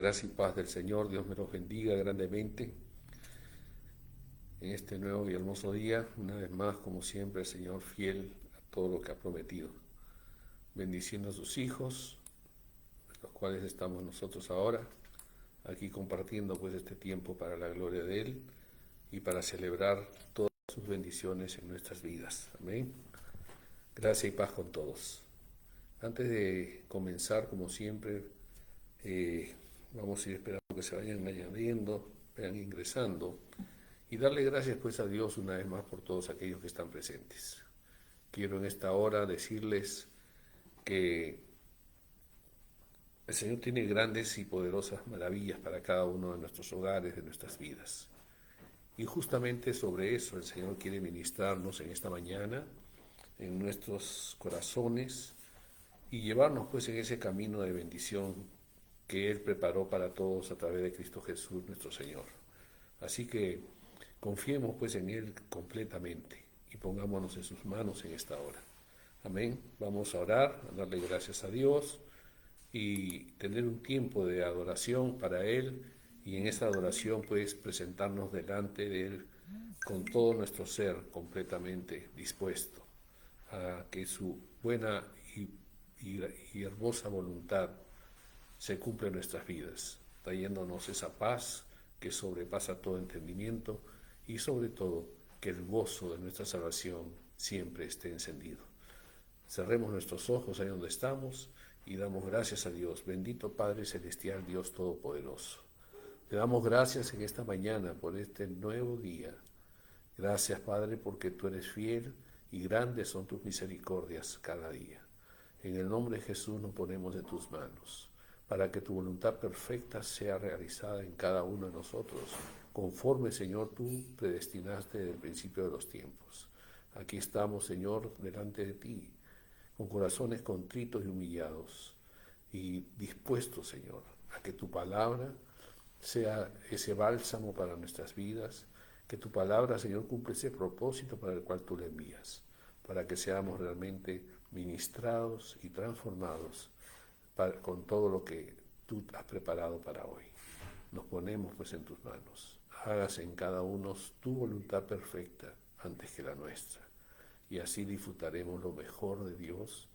Gracia y paz del Señor, Dios me los bendiga grandemente en este nuevo y hermoso día. Una vez más, como siempre, el Señor fiel a todo lo que ha prometido, bendiciendo a sus hijos, los cuales estamos nosotros ahora, aquí compartiendo pues este tiempo para la gloria de Él y para celebrar todas sus bendiciones en nuestras vidas. Amén. Gracia y paz con todos. Antes de comenzar, como siempre, vamos a ir esperando que se vayan añadiendo, vayan ingresando y darle gracias pues a Dios una vez más por todos aquellos que están presentes. Quiero en esta hora decirles que el Señor tiene grandes y poderosas maravillas para cada uno de nuestros hogares, de nuestras vidas. Y justamente sobre eso el Señor quiere ministrarnos en esta mañana, en nuestros corazones, y llevarnos pues en ese camino de bendición que Él preparó para todos a través de Cristo Jesús nuestro Señor. Así que confiemos pues en Él completamente y pongámonos en sus manos en esta hora. Amén. Vamos a orar, a darle gracias a Dios y tener un tiempo de adoración para Él, y en esa adoración pues presentarnos delante de Él con todo nuestro ser completamente dispuesto a que su buena y hermosa voluntad se cumpla en nuestras vidas, trayéndonos esa paz que sobrepasa todo entendimiento y sobre todo que el gozo de nuestra salvación siempre esté encendido. Cerremos nuestros ojos ahí donde estamos y damos gracias a Dios. Bendito Padre Celestial, Dios Todopoderoso. Te damos gracias en esta mañana por este nuevo día. Gracias, Padre, porque tú eres fiel y grandes son tus misericordias cada día. En el nombre de Jesús nos ponemos en tus manos, para que tu voluntad perfecta sea realizada en cada uno de nosotros, conforme, Señor, tú predestinaste desde el principio de los tiempos. Aquí estamos, Señor, delante de ti, con corazones contritos y humillados, y dispuestos, Señor, a que tu palabra sea ese bálsamo para nuestras vidas, que tu palabra, Señor, cumple ese propósito para el cual tú le envías, para que seamos realmente ministrados y transformados con todo lo que tú has preparado para hoy. Nos ponemos pues en tus manos. Hágase en cada uno tu voluntad perfecta antes que la nuestra. Y así disfrutaremos lo mejor de Dios,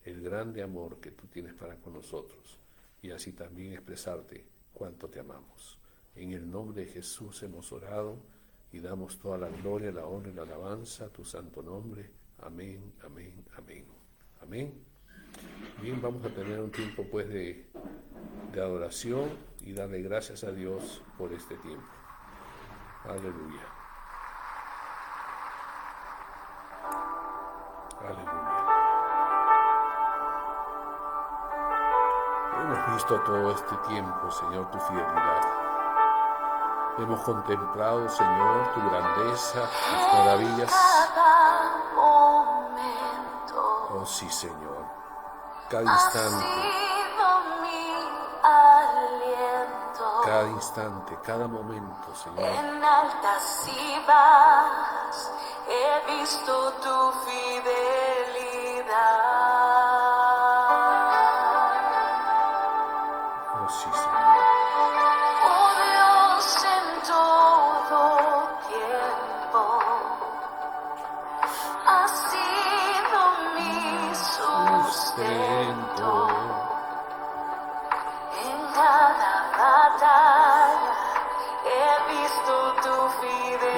el grande amor que tú tienes para con nosotros, y así también expresarte cuánto te amamos. En el nombre de Jesús hemos orado y damos toda la gloria, la honra y la alabanza a tu santo nombre. Amén, amén, amén. Amén. Bien, vamos a tener un tiempo pues de adoración y darle gracias a Dios por este tiempo. Aleluya. Aleluya. Hemos visto todo este tiempo, Señor, tu fidelidad. Hemos contemplado, Señor, tu grandeza, tus maravillas. Oh sí, Señor. Cada instante, cada momento, Señor. En altas y bajas he visto tu fidelidad. Oh sí, Señor. Oh Dios, en todo tiempo has sido mi sustento. En cada batalla he visto tu fidelidad.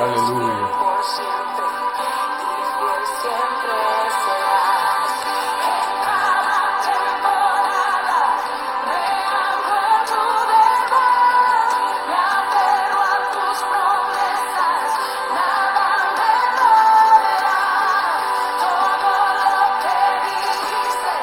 Aleluya. Por siempre y fiel siempre serás. En cada temporada me anclo en tu verdad, me aferro a tus promesas, nada me moverá. Todo lo que dijiste,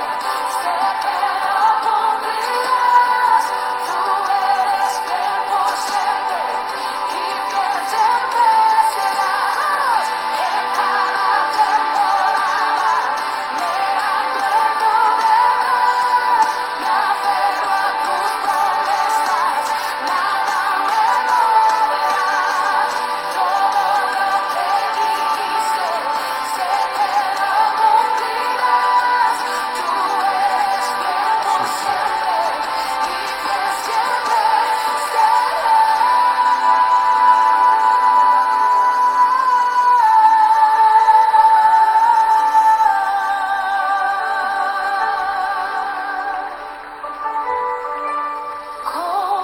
sé que lo cumplirás. Tú eres fiel por siempre y fiel siempre serás. En cada temporada me anclo en tu verdad, me aferro a tus promesas, nada me moverá. Todo lo que dijiste, sé que lo cumplirás. Tú eres fiel por siempre y fiel siempre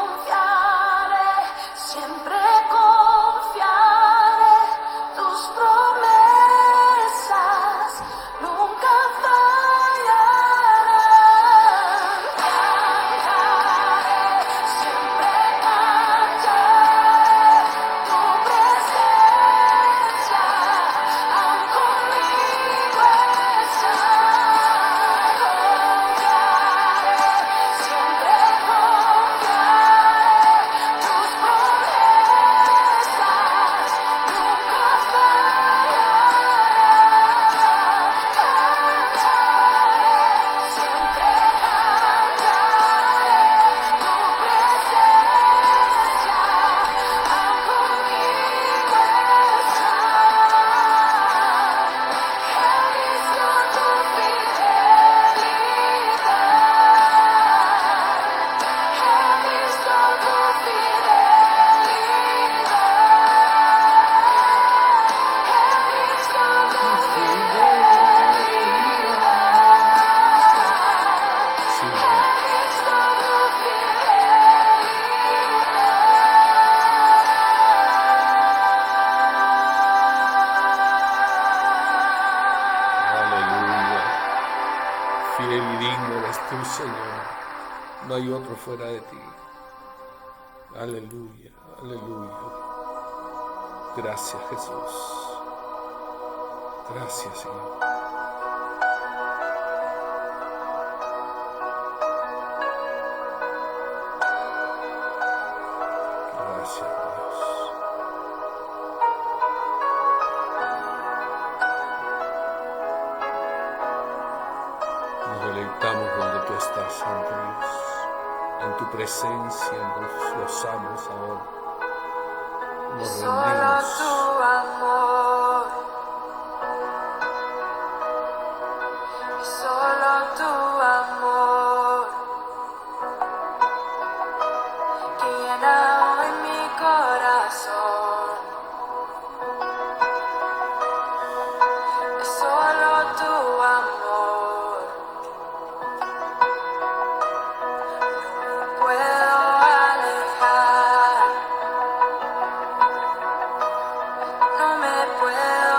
Confiaré, siempre confiaré, tus promesas nunca fallarán. Cantaré, siempre cantaré tu presencia, aun conmigo estás. Confiaré, siempre confiaré, tus promesas nunca fallarán. Cantaré, siempre cantaré tu presencia, aun conmigo estás. He visto tu fidelidad, he visto tu fidelidad, he visto tu Sí, aleluya. Fiel y digno eres tú, Señor. No hay otro fuera de ti. Aleluya, aleluya. Gracias, Jesús. Gracias, Señor. Gracias, Dios. Nos deleitamos donde tú estás, Santo Dios. En tu presencia nos gozamos ahora. Nos Solo rendimos. tu amor, solo tu amor, que llena hoy mi corazón. Solo tu amor, no me puedo alejar, no me puedo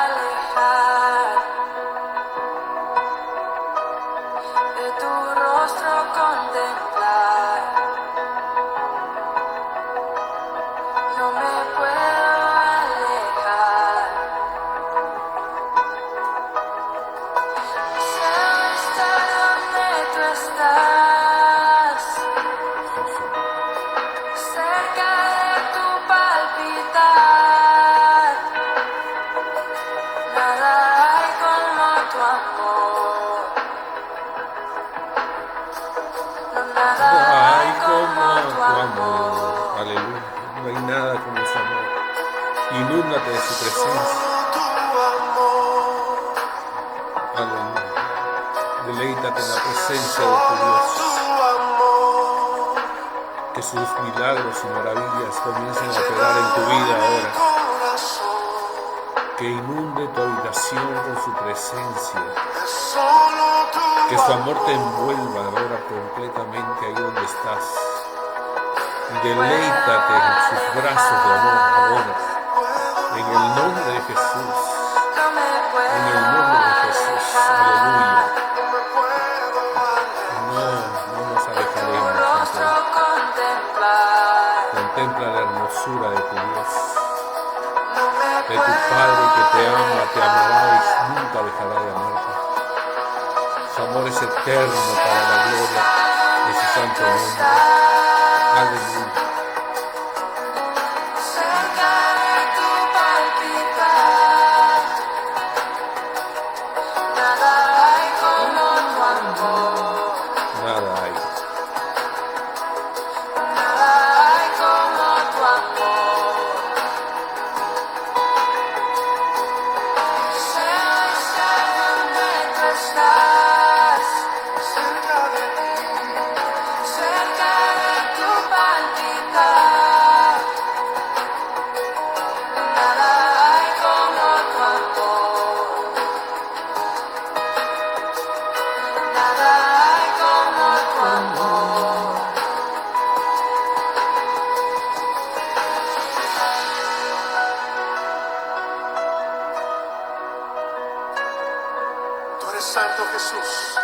alejar de tu rostro contemplar. No me puedo alejar. Deseo estar donde tú estás, cerca de tu palpitar. Nada hay como tu amor. No, nada hay como tu amor. Aleluya. No hay nada como su amor. Inúndate de su presencia. Aleluya. Deleítate en la presencia de tu Dios. Que sus milagros y maravillas comiencen a operar en tu vida ahora. Que inunde tu habitación con su presencia. Que su amor te envuelva ahora completamente ahí donde estás. Deleítate en sus brazos de amor ahora. el nombre de Jesús. no me puedo En el nombre de Jesús. Aleluya. No nos tu alejaremos. rostro contemplar. Contempla la hermosura de tu Dios, No me de tu Padre que te ama, te amará y nunca dejará de amarte. Su amor es eterno para la gloria de su santo nombre. Aleluya. cerca de tu palpitar. Nada hay como tu amor. Nada hay. Nada hay como tu amor. Sé donde tú estás, cerca de tu palpitar. Nada hay como tu amor. Nada hay como tu amor. Tú eres santo, Jesús.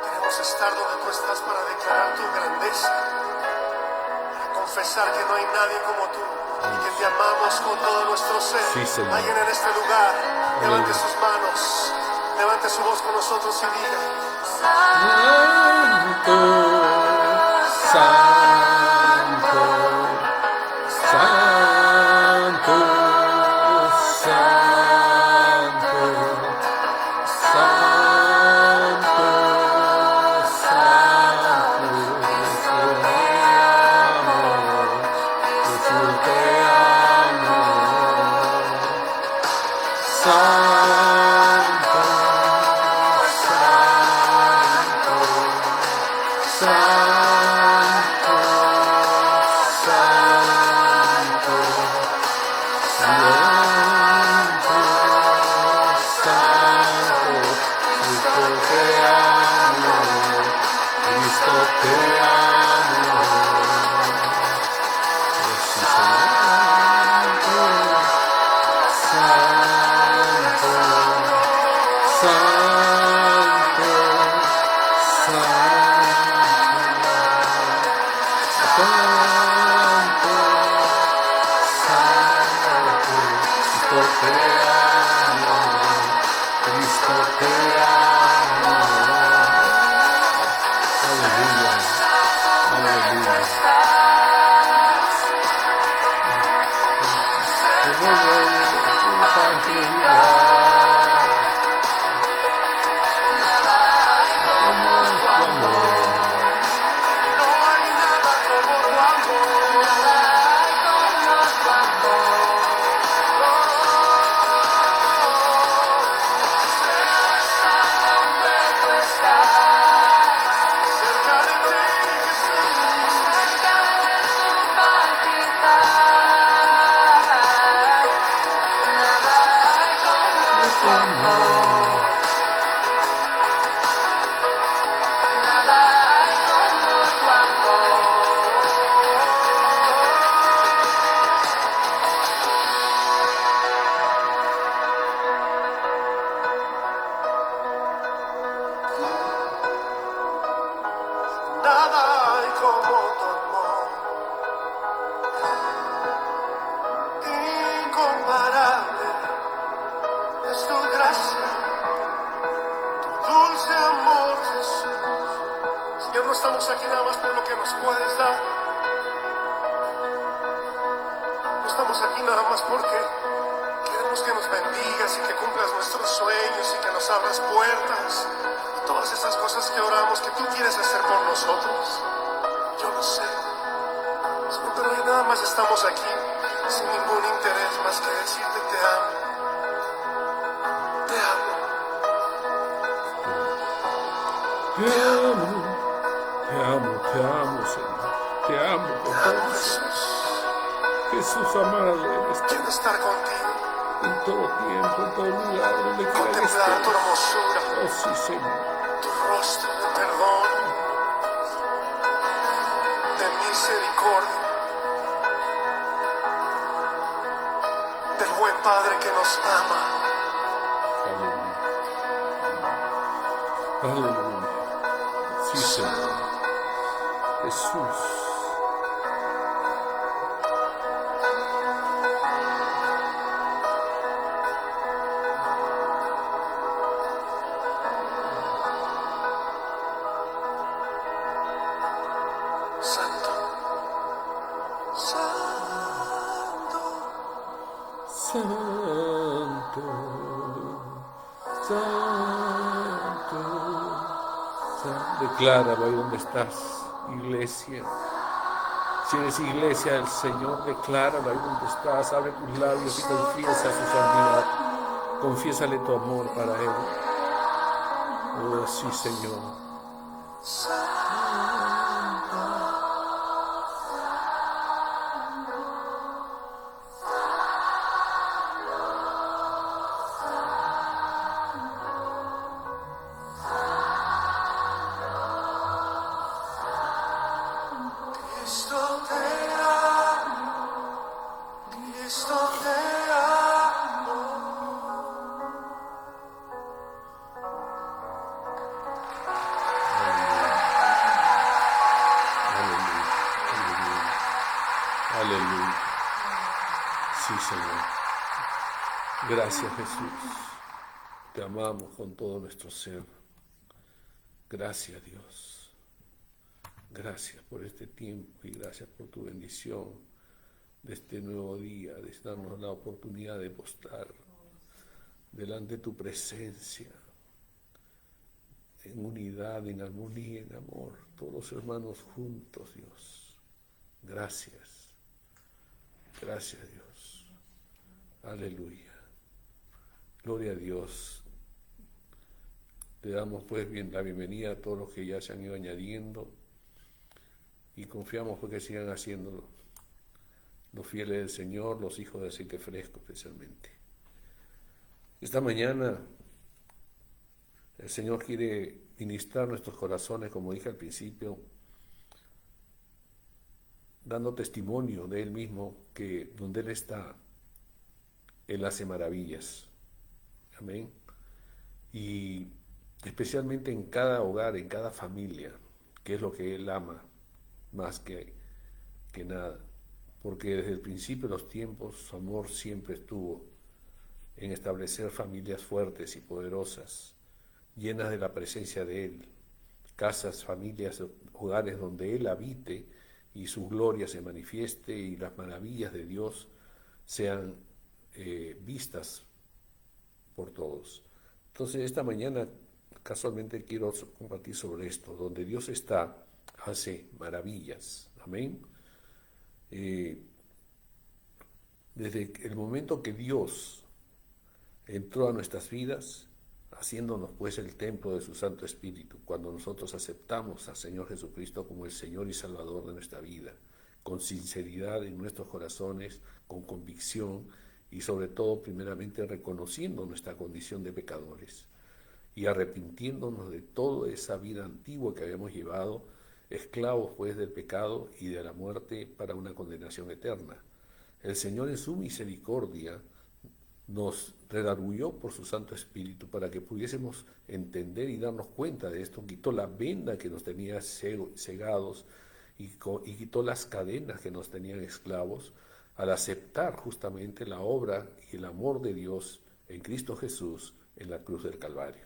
Queremos estar donde tú estás para declarar tu grandeza, para confesar que no hay nadie como tú y que te amamos con todo nuestro ser. Sí, Señor. Alguien en este lugar, levante Aleluya. sus manos, levante su voz con nosotros y diga: Santo, santo, santo, santo, santo, santo, Cristo te amo, Jesús te amo, santo, santo, santo, santo, santo, santo, Cristo te amo, Cristo te amo. Sí, Santo, Cristo te amo. Aleluya, aleluya. nada hay como tu amor, incomparable es tu gracia, tu dulce amor, Jesús. Señor, no estamos aquí nada más por lo que nos puedes dar, no estamos aquí nada más porque queremos que nos bendigas y que cumplas nuestros sueños y que nos abras puertas. Todas esas cosas que oramos, que tú quieres hacer por nosotros, yo lo sé. Señor, pero hoy nada más estamos aquí sin ningún interés más que decirte te amo. Te amo. Te amo, Señor. Te amo con Te todo amo, mi ser. Jesús. Jesús amado, Quiero estar contigo, en todo tiempo, en todo lugar, donde quiera que contemplar tu estés. hermosura, Oh, sí, Señor. tu rostro de perdón, de misericordia. del buen Padre que nos ama. Aleluya. Aleluya. Sí, Señor. Jesús. Santo, Santo, Santo, Santo, Santo. Decláralo ahí donde estás, iglesia. Si eres iglesia del Señor, decláralo ahí donde estás. Abre tus labios y confiesa su santidad. Confiésale tu amor para Él. Oh, sí, Señor. Cristo te amo, Cristo te amo. Aleluya, aleluya, aleluya. Sí, Señor. Gracias, Jesús. Te amamos con todo nuestro ser. Gracias, Dios. Gracias por este tiempo y gracias por tu bendición de este nuevo día, de darnos la oportunidad de postar delante de tu presencia, en unidad, en armonía, en amor, todos los hermanos juntos, Dios. Gracias. Gracias, Dios. Aleluya. Gloria a Dios. Le damos pues la bienvenida a todos los que ya se han ido añadiendo y confiamos porque sigan haciéndolo. Los fieles del Señor, los hijos de aceite fresco especialmente. Esta mañana el Señor quiere ministrar nuestros corazones, como dije al principio, dando testimonio de Él mismo, que donde Él está, Él hace maravillas. Amén. Y especialmente en cada hogar, en cada familia, que es lo que Él ama más que nada. Porque desde el principio de los tiempos su amor siempre estuvo en establecer familias fuertes y poderosas, llenas de la presencia de Él, casas, familias, hogares donde Él habite y su gloria se manifieste y las maravillas de Dios sean vistas por todos. Entonces esta mañana casualmente quiero compartir sobre esto, donde Dios está, hace maravillas. Amén. Desde el momento que Dios entró a nuestras vidas, haciéndonos pues el templo de su Santo Espíritu, cuando nosotros aceptamos al Señor Jesucristo como el Señor y Salvador de nuestra vida, con sinceridad en nuestros corazones, con convicción y sobre todo primeramente reconociendo nuestra condición de pecadores y arrepintiéndonos de toda esa vida antigua que habíamos llevado, esclavos pues del pecado y de la muerte para una condenación eterna. El Señor en su misericordia nos redarguyó por su Santo Espíritu para que pudiésemos entender y darnos cuenta de esto. Quitó la venda que nos tenía cegados y quitó las cadenas que nos tenían esclavos al aceptar justamente la obra y el amor de Dios en Cristo Jesús en la cruz del Calvario.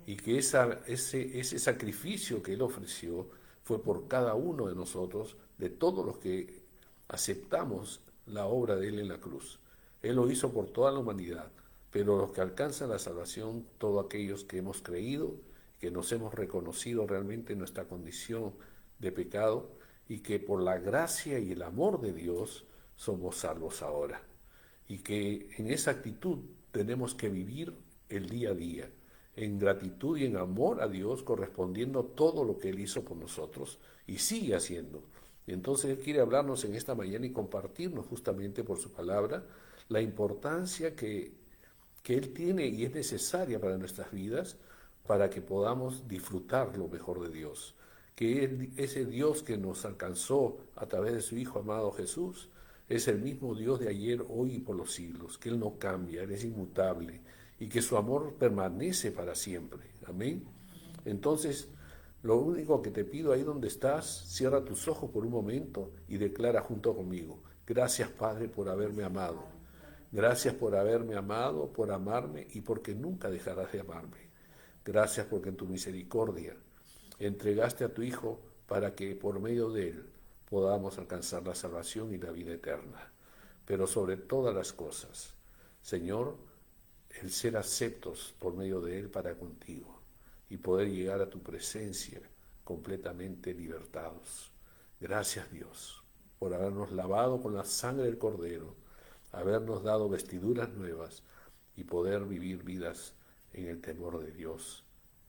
Y que ese sacrificio que Él ofreció fue por cada uno de nosotros, de todos los que aceptamos la obra de Él en la cruz. Él lo hizo por toda la humanidad, pero los que alcanzan la salvación, todos aquellos que hemos creído, que nos hemos reconocido realmente nuestra condición de pecado y que por la gracia y el amor de Dios somos salvos ahora. Y que en esa actitud tenemos que vivir el día a día, en gratitud y en amor a Dios, correspondiendo todo lo que Él hizo por nosotros y sigue haciendo. Y entonces Él quiere hablarnos en esta mañana y compartirnos justamente por su palabra la importancia que Él tiene y es necesaria para nuestras vidas para que podamos disfrutar lo mejor de Dios. Que ese Dios que nos alcanzó a través de su Hijo amado Jesús es el mismo Dios de ayer, hoy y por los siglos, que Él no cambia, Él es inmutable y que su amor permanece para siempre. Amén. Entonces, lo único que te pido ahí donde estás, cierra tus ojos por un momento y declara junto conmigo: gracias, Padre, por haberme amado. Gracias por haberme amado, por amarme y porque nunca dejarás de amarme. Gracias porque en tu misericordia entregaste a tu Hijo para que por medio de Él podamos alcanzar la salvación y la vida eterna. Pero sobre todas las cosas, Señor, el ser aceptos por medio de Él para contigo y poder llegar a tu presencia completamente libertados. Gracias, Dios, por habernos lavado con la sangre del Cordero, habernos dado vestiduras nuevas y poder vivir vidas en el temor de Dios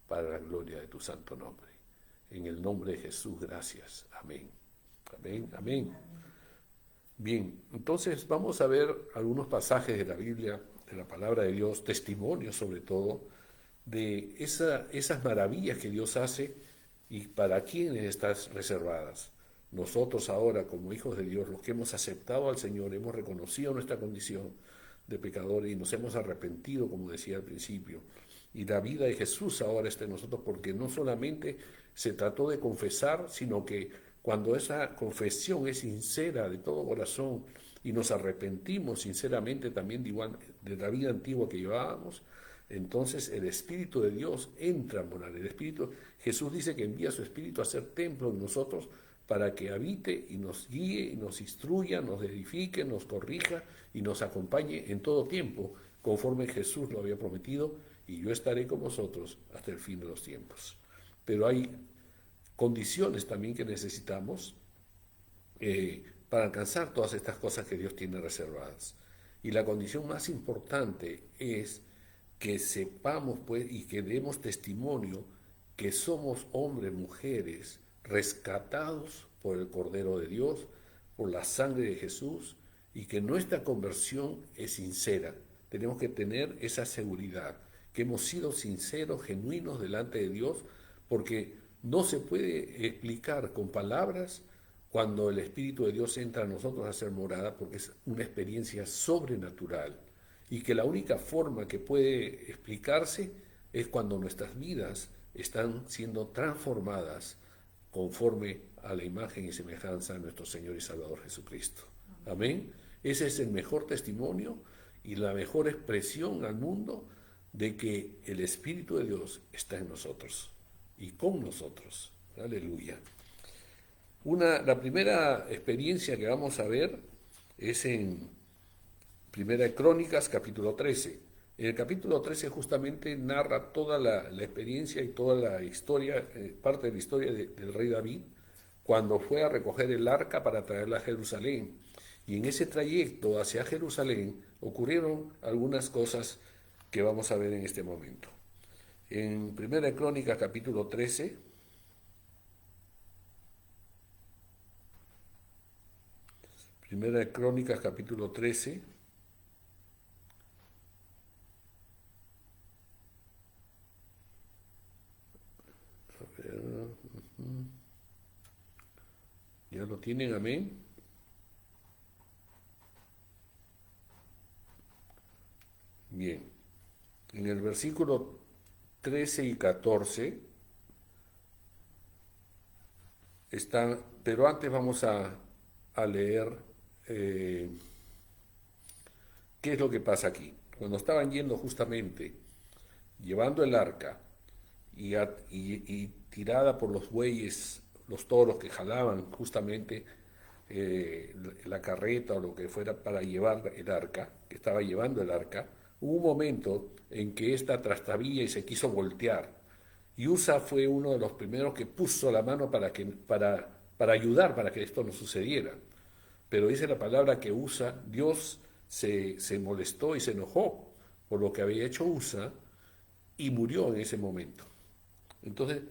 para la gloria de tu santo nombre. En el nombre de Jesús, gracias. Amén. Amén, amén. Bien, entonces vamos a ver algunos pasajes de la Biblia, de la palabra de Dios, testimonios sobre todo, de esas maravillas que Dios hace y para quienes están reservadas. Nosotros ahora, como hijos de Dios, los que hemos aceptado al Señor, hemos reconocido nuestra condición de pecadores y nos hemos arrepentido, como decía al principio. Y la vida de Jesús ahora está en nosotros, porque no solamente se trató de confesar, sino que cuando esa confesión es sincera de todo corazón y nos arrepentimos sinceramente también de la vida antigua que llevábamos, entonces el Espíritu de Dios entra a morar. Jesús dice que envía su Espíritu a ser templo en nosotros para que habite y nos guíe y nos instruya, nos edifique, nos corrija y nos acompañe en todo tiempo, conforme Jesús lo había prometido, y yo estaré con vosotros hasta el fin de los tiempos. Pero hay condiciones también que necesitamos para alcanzar todas estas cosas que Dios tiene reservadas. Y la condición más importante es que sepamos, pues, y que demos testimonio que somos hombres, mujeres, rescatados por el Cordero de Dios, por la sangre de Jesús, y que nuestra conversión es sincera. Tenemos que tener esa seguridad, que hemos sido sinceros, genuinos delante de Dios, porque no se puede explicar con palabras cuando el Espíritu de Dios entra a nosotros a hacer morada, porque es una experiencia sobrenatural, y que la única forma que puede explicarse es cuando nuestras vidas están siendo transformadas conforme a la imagen y semejanza de nuestro Señor y Salvador Jesucristo. Amén. Ese es el mejor testimonio y la mejor expresión al mundo de que el Espíritu de Dios está en nosotros y con nosotros. Aleluya. La primera experiencia que vamos a ver es en Primera de Crónicas, capítulo 13. En el capítulo 13 justamente narra toda la experiencia y toda la historia, parte de la historia del rey David, cuando fue a recoger el arca para traerla a Jerusalén. Y en ese trayecto hacia Jerusalén ocurrieron algunas cosas que vamos a ver en este momento. En Primera de Crónicas, capítulo 13, Primera de Crónicas, capítulo 13, ¿ya lo tienen? Amén. Bien. En el versículo 13 y 14 están, pero antes vamos a leer qué es lo que pasa aquí. Cuando estaban yendo justamente, llevando el arca y tirada por los bueyes, los toros que jalaban justamente la carreta o lo que fuera para llevar el arca, que estaba llevando el arca, hubo un momento en que ésta trastabilla y se quiso voltear. Y Usa fue uno de los primeros que puso la mano para ayudar para que esto no sucediera. Pero dice la palabra que Usa, Dios se molestó y se enojó por lo que había hecho Usa y murió en ese momento. Entonces,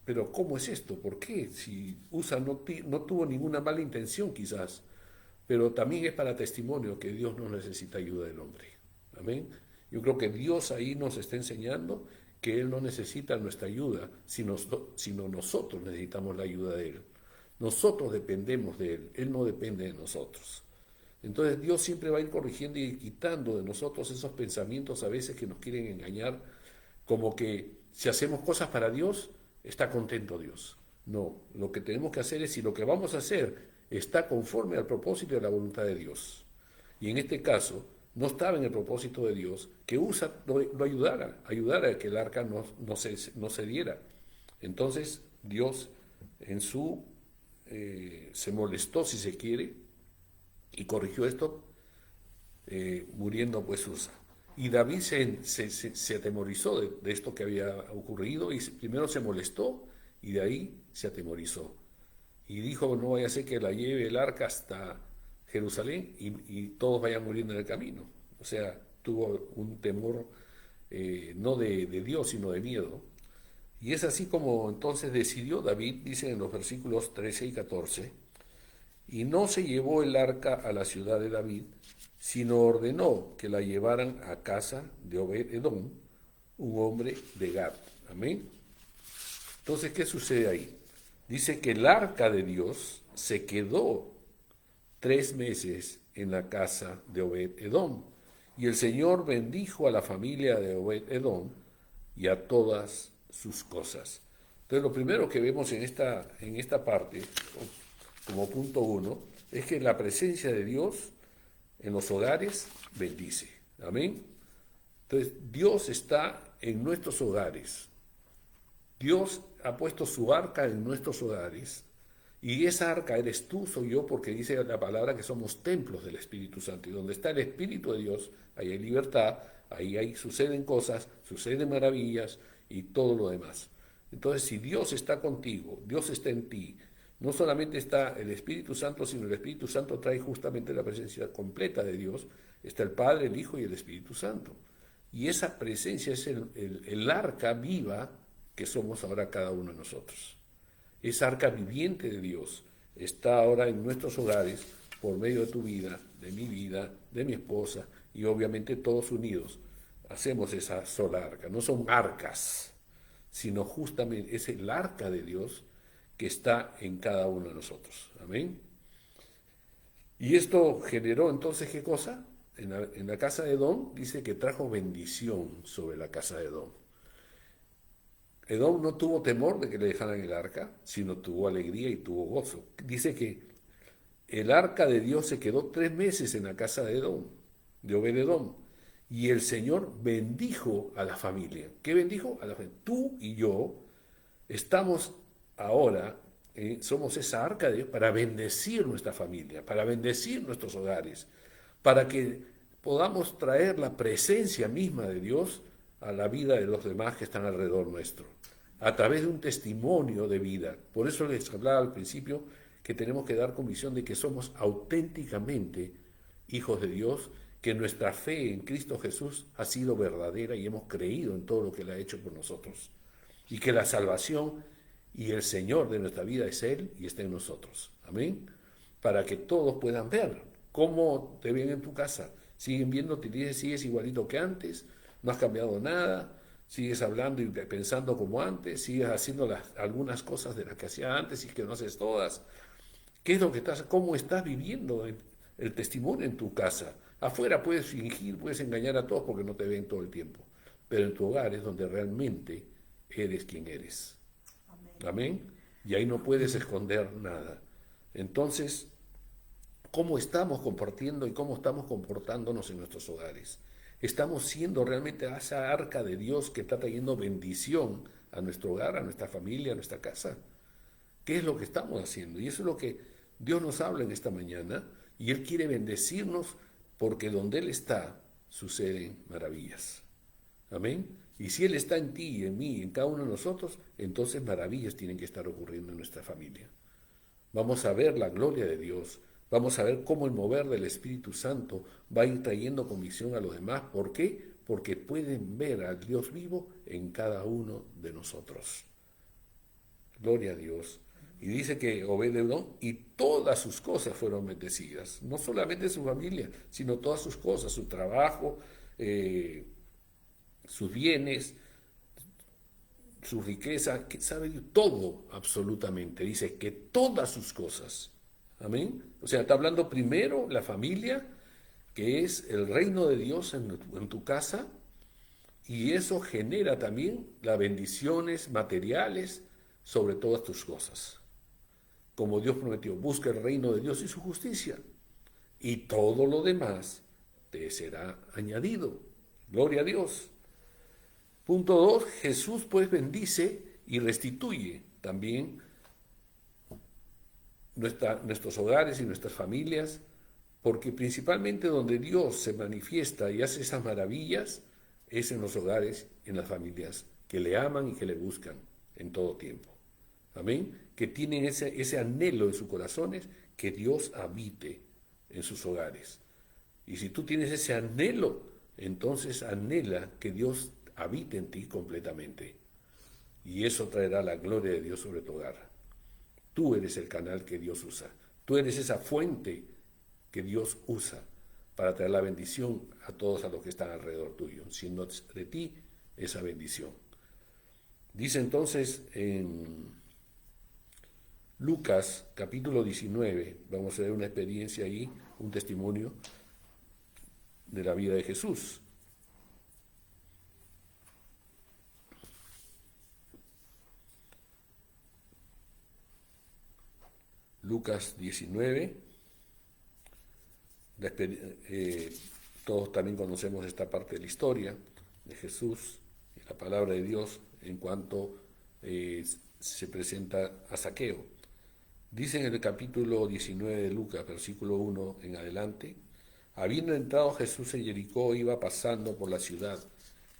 pero ¿cómo es esto? ¿Por qué? Si Usa no tuvo ninguna mala intención quizás, pero también es para testimonio que Dios no necesita ayuda del hombre. Amén. Yo creo que Dios ahí nos está enseñando que Él no necesita nuestra ayuda, sino nosotros necesitamos la ayuda de Él. Nosotros dependemos de Él, Él no depende de nosotros. Entonces Dios siempre va a ir corrigiendo y quitando de nosotros esos pensamientos a veces que nos quieren engañar, como que si hacemos cosas para Dios, está contento Dios. No, lo que tenemos que hacer es si lo que vamos a hacer está conforme al propósito y a la voluntad de Dios. Y en este caso, no estaba en el propósito de Dios que lo ayudara a que el arca no se diera. Entonces Dios se molestó, si se quiere, y corrigió esto, muriendo pues Usa. Y David se atemorizó de esto que había ocurrido y primero se molestó y de ahí se atemorizó. Y dijo, no vaya a ser que la lleve el arca hasta Jerusalén y todos vayan muriendo en el camino. O sea, tuvo un temor no de Dios, sino de miedo. Y es así como entonces decidió David, dice en los versículos 13 y 14, y no se llevó el arca a la ciudad de David, sino ordenó que la llevaran a casa de Obed-Edom, un hombre de Gad. Amén. Entonces, ¿qué sucede ahí? Dice que el arca de Dios se quedó 3 meses en la casa de Obed-Edom. Y el Señor bendijo a la familia de Obed-Edom y a todas sus cosas. Entonces, lo primero que vemos en esta parte, como punto 1, es que la presencia de Dios en los hogares bendice. Amén. Entonces, Dios está en nuestros hogares. Dios ha puesto su arca en nuestros hogares. Y esa arca eres tú, soy yo, porque dice la palabra que somos templos del Espíritu Santo. Y donde está el Espíritu de Dios, ahí hay libertad, ahí suceden cosas, suceden maravillas y todo lo demás. Entonces, si Dios está contigo, Dios está en ti, no solamente está el Espíritu Santo, sino el Espíritu Santo trae justamente la presencia completa de Dios. Está el Padre, el Hijo y el Espíritu Santo. Y esa presencia es el arca viva que somos ahora cada uno de nosotros. Esa arca viviente de Dios está ahora en nuestros hogares por medio de tu vida, de mi vida, de mi esposa y obviamente todos unidos hacemos esa sola arca. No son arcas, sino justamente es el arca de Dios que está en cada uno de nosotros. Amén. Y esto generó entonces, ¿qué cosa? En la casa de Edom dice que trajo bendición sobre la casa de Edom. Edom no tuvo temor de que le dejaran el arca, sino tuvo alegría y tuvo gozo. Dice que el arca de Dios se quedó 3 meses en la casa de Edom, de Obed-Edom, y el Señor bendijo a la familia. ¿Qué bendijo? A la familia. Tú y yo estamos ahora, somos esa arca de Dios para bendecir nuestra familia, para bendecir nuestros hogares, para que podamos traer la presencia misma de Dios a la vida de los demás que están alrededor nuestro, a través de un testimonio de vida. Por eso les hablaba al principio que tenemos que dar convicción de que somos auténticamente hijos de Dios, que nuestra fe en Cristo Jesús ha sido verdadera y hemos creído en todo lo que Él ha hecho por nosotros, y que la salvación y el Señor de nuestra vida es Él y está en nosotros. Amén. Para que todos puedan ver cómo te ven en tu casa. Siguen viéndote y dices, sigues igualito que antes, no has cambiado nada, sigues hablando y pensando como antes, sigues haciendo algunas cosas de las que hacía antes y que no haces todas. ¿Qué es lo que cómo estás viviendo el testimonio en tu casa? Afuera puedes fingir, puedes engañar a todos porque no te ven todo el tiempo, pero en tu hogar es donde realmente eres quien eres. Amén. Y ahí no puedes esconder nada. Entonces, ¿cómo estamos compartiendo y cómo estamos comportándonos en nuestros hogares? ¿Estamos siendo realmente esa arca de Dios que está trayendo bendición a nuestro hogar, a nuestra familia, a nuestra casa? ¿Qué es lo que estamos haciendo? Y eso es lo que Dios nos habla en esta mañana, y Él quiere bendecirnos porque donde Él está suceden maravillas. Amén. Y si Él está en ti y en mí, en cada uno de nosotros, entonces maravillas tienen que estar ocurriendo en nuestra familia. Vamos a ver la gloria de Dios. Vamos a ver cómo el mover del Espíritu Santo va a ir trayendo convicción a los demás. ¿Por qué? Porque pueden ver al Dios vivo en cada uno de nosotros. Gloria a Dios. Y dice que Obed-Edom y todas sus cosas fueron bendecidas. No solamente su familia, sino todas sus cosas, su trabajo, sus bienes, su riqueza, sabe todo absolutamente. Dice que todas sus cosas. Amén. O sea, está hablando primero la familia, que es el reino de Dios en tu casa, y eso genera también las bendiciones materiales sobre todas tus cosas. Como Dios prometió, busca el reino de Dios y su justicia, y todo lo demás te será añadido. Gloria a Dios. Punto 2, Jesús pues bendice y restituye también nuestros hogares y nuestras familias, porque principalmente donde Dios se manifiesta y hace esas maravillas es en los hogares, en las familias que le aman y que le buscan en todo tiempo. Amén. Que tienen ese anhelo en sus corazones que Dios habite en sus hogares. Y si tú tienes ese anhelo, entonces anhela que Dios habite en ti completamente. Y eso traerá la gloria de Dios sobre tu hogar. Tú eres el canal que Dios usa. Tú eres esa fuente que Dios usa para traer la bendición a todos a los que están alrededor tuyo, siendo de ti esa bendición. Dice entonces en Lucas capítulo 19, vamos a ver una experiencia ahí, un testimonio de la vida de Jesús. Lucas 19, todos también conocemos esta parte de la historia de Jesús y la palabra de Dios en cuanto se presenta a Zaqueo. Dice en el capítulo 19 de Lucas, versículo 1 en adelante, habiendo entrado Jesús en Jericó, iba pasando por la ciudad,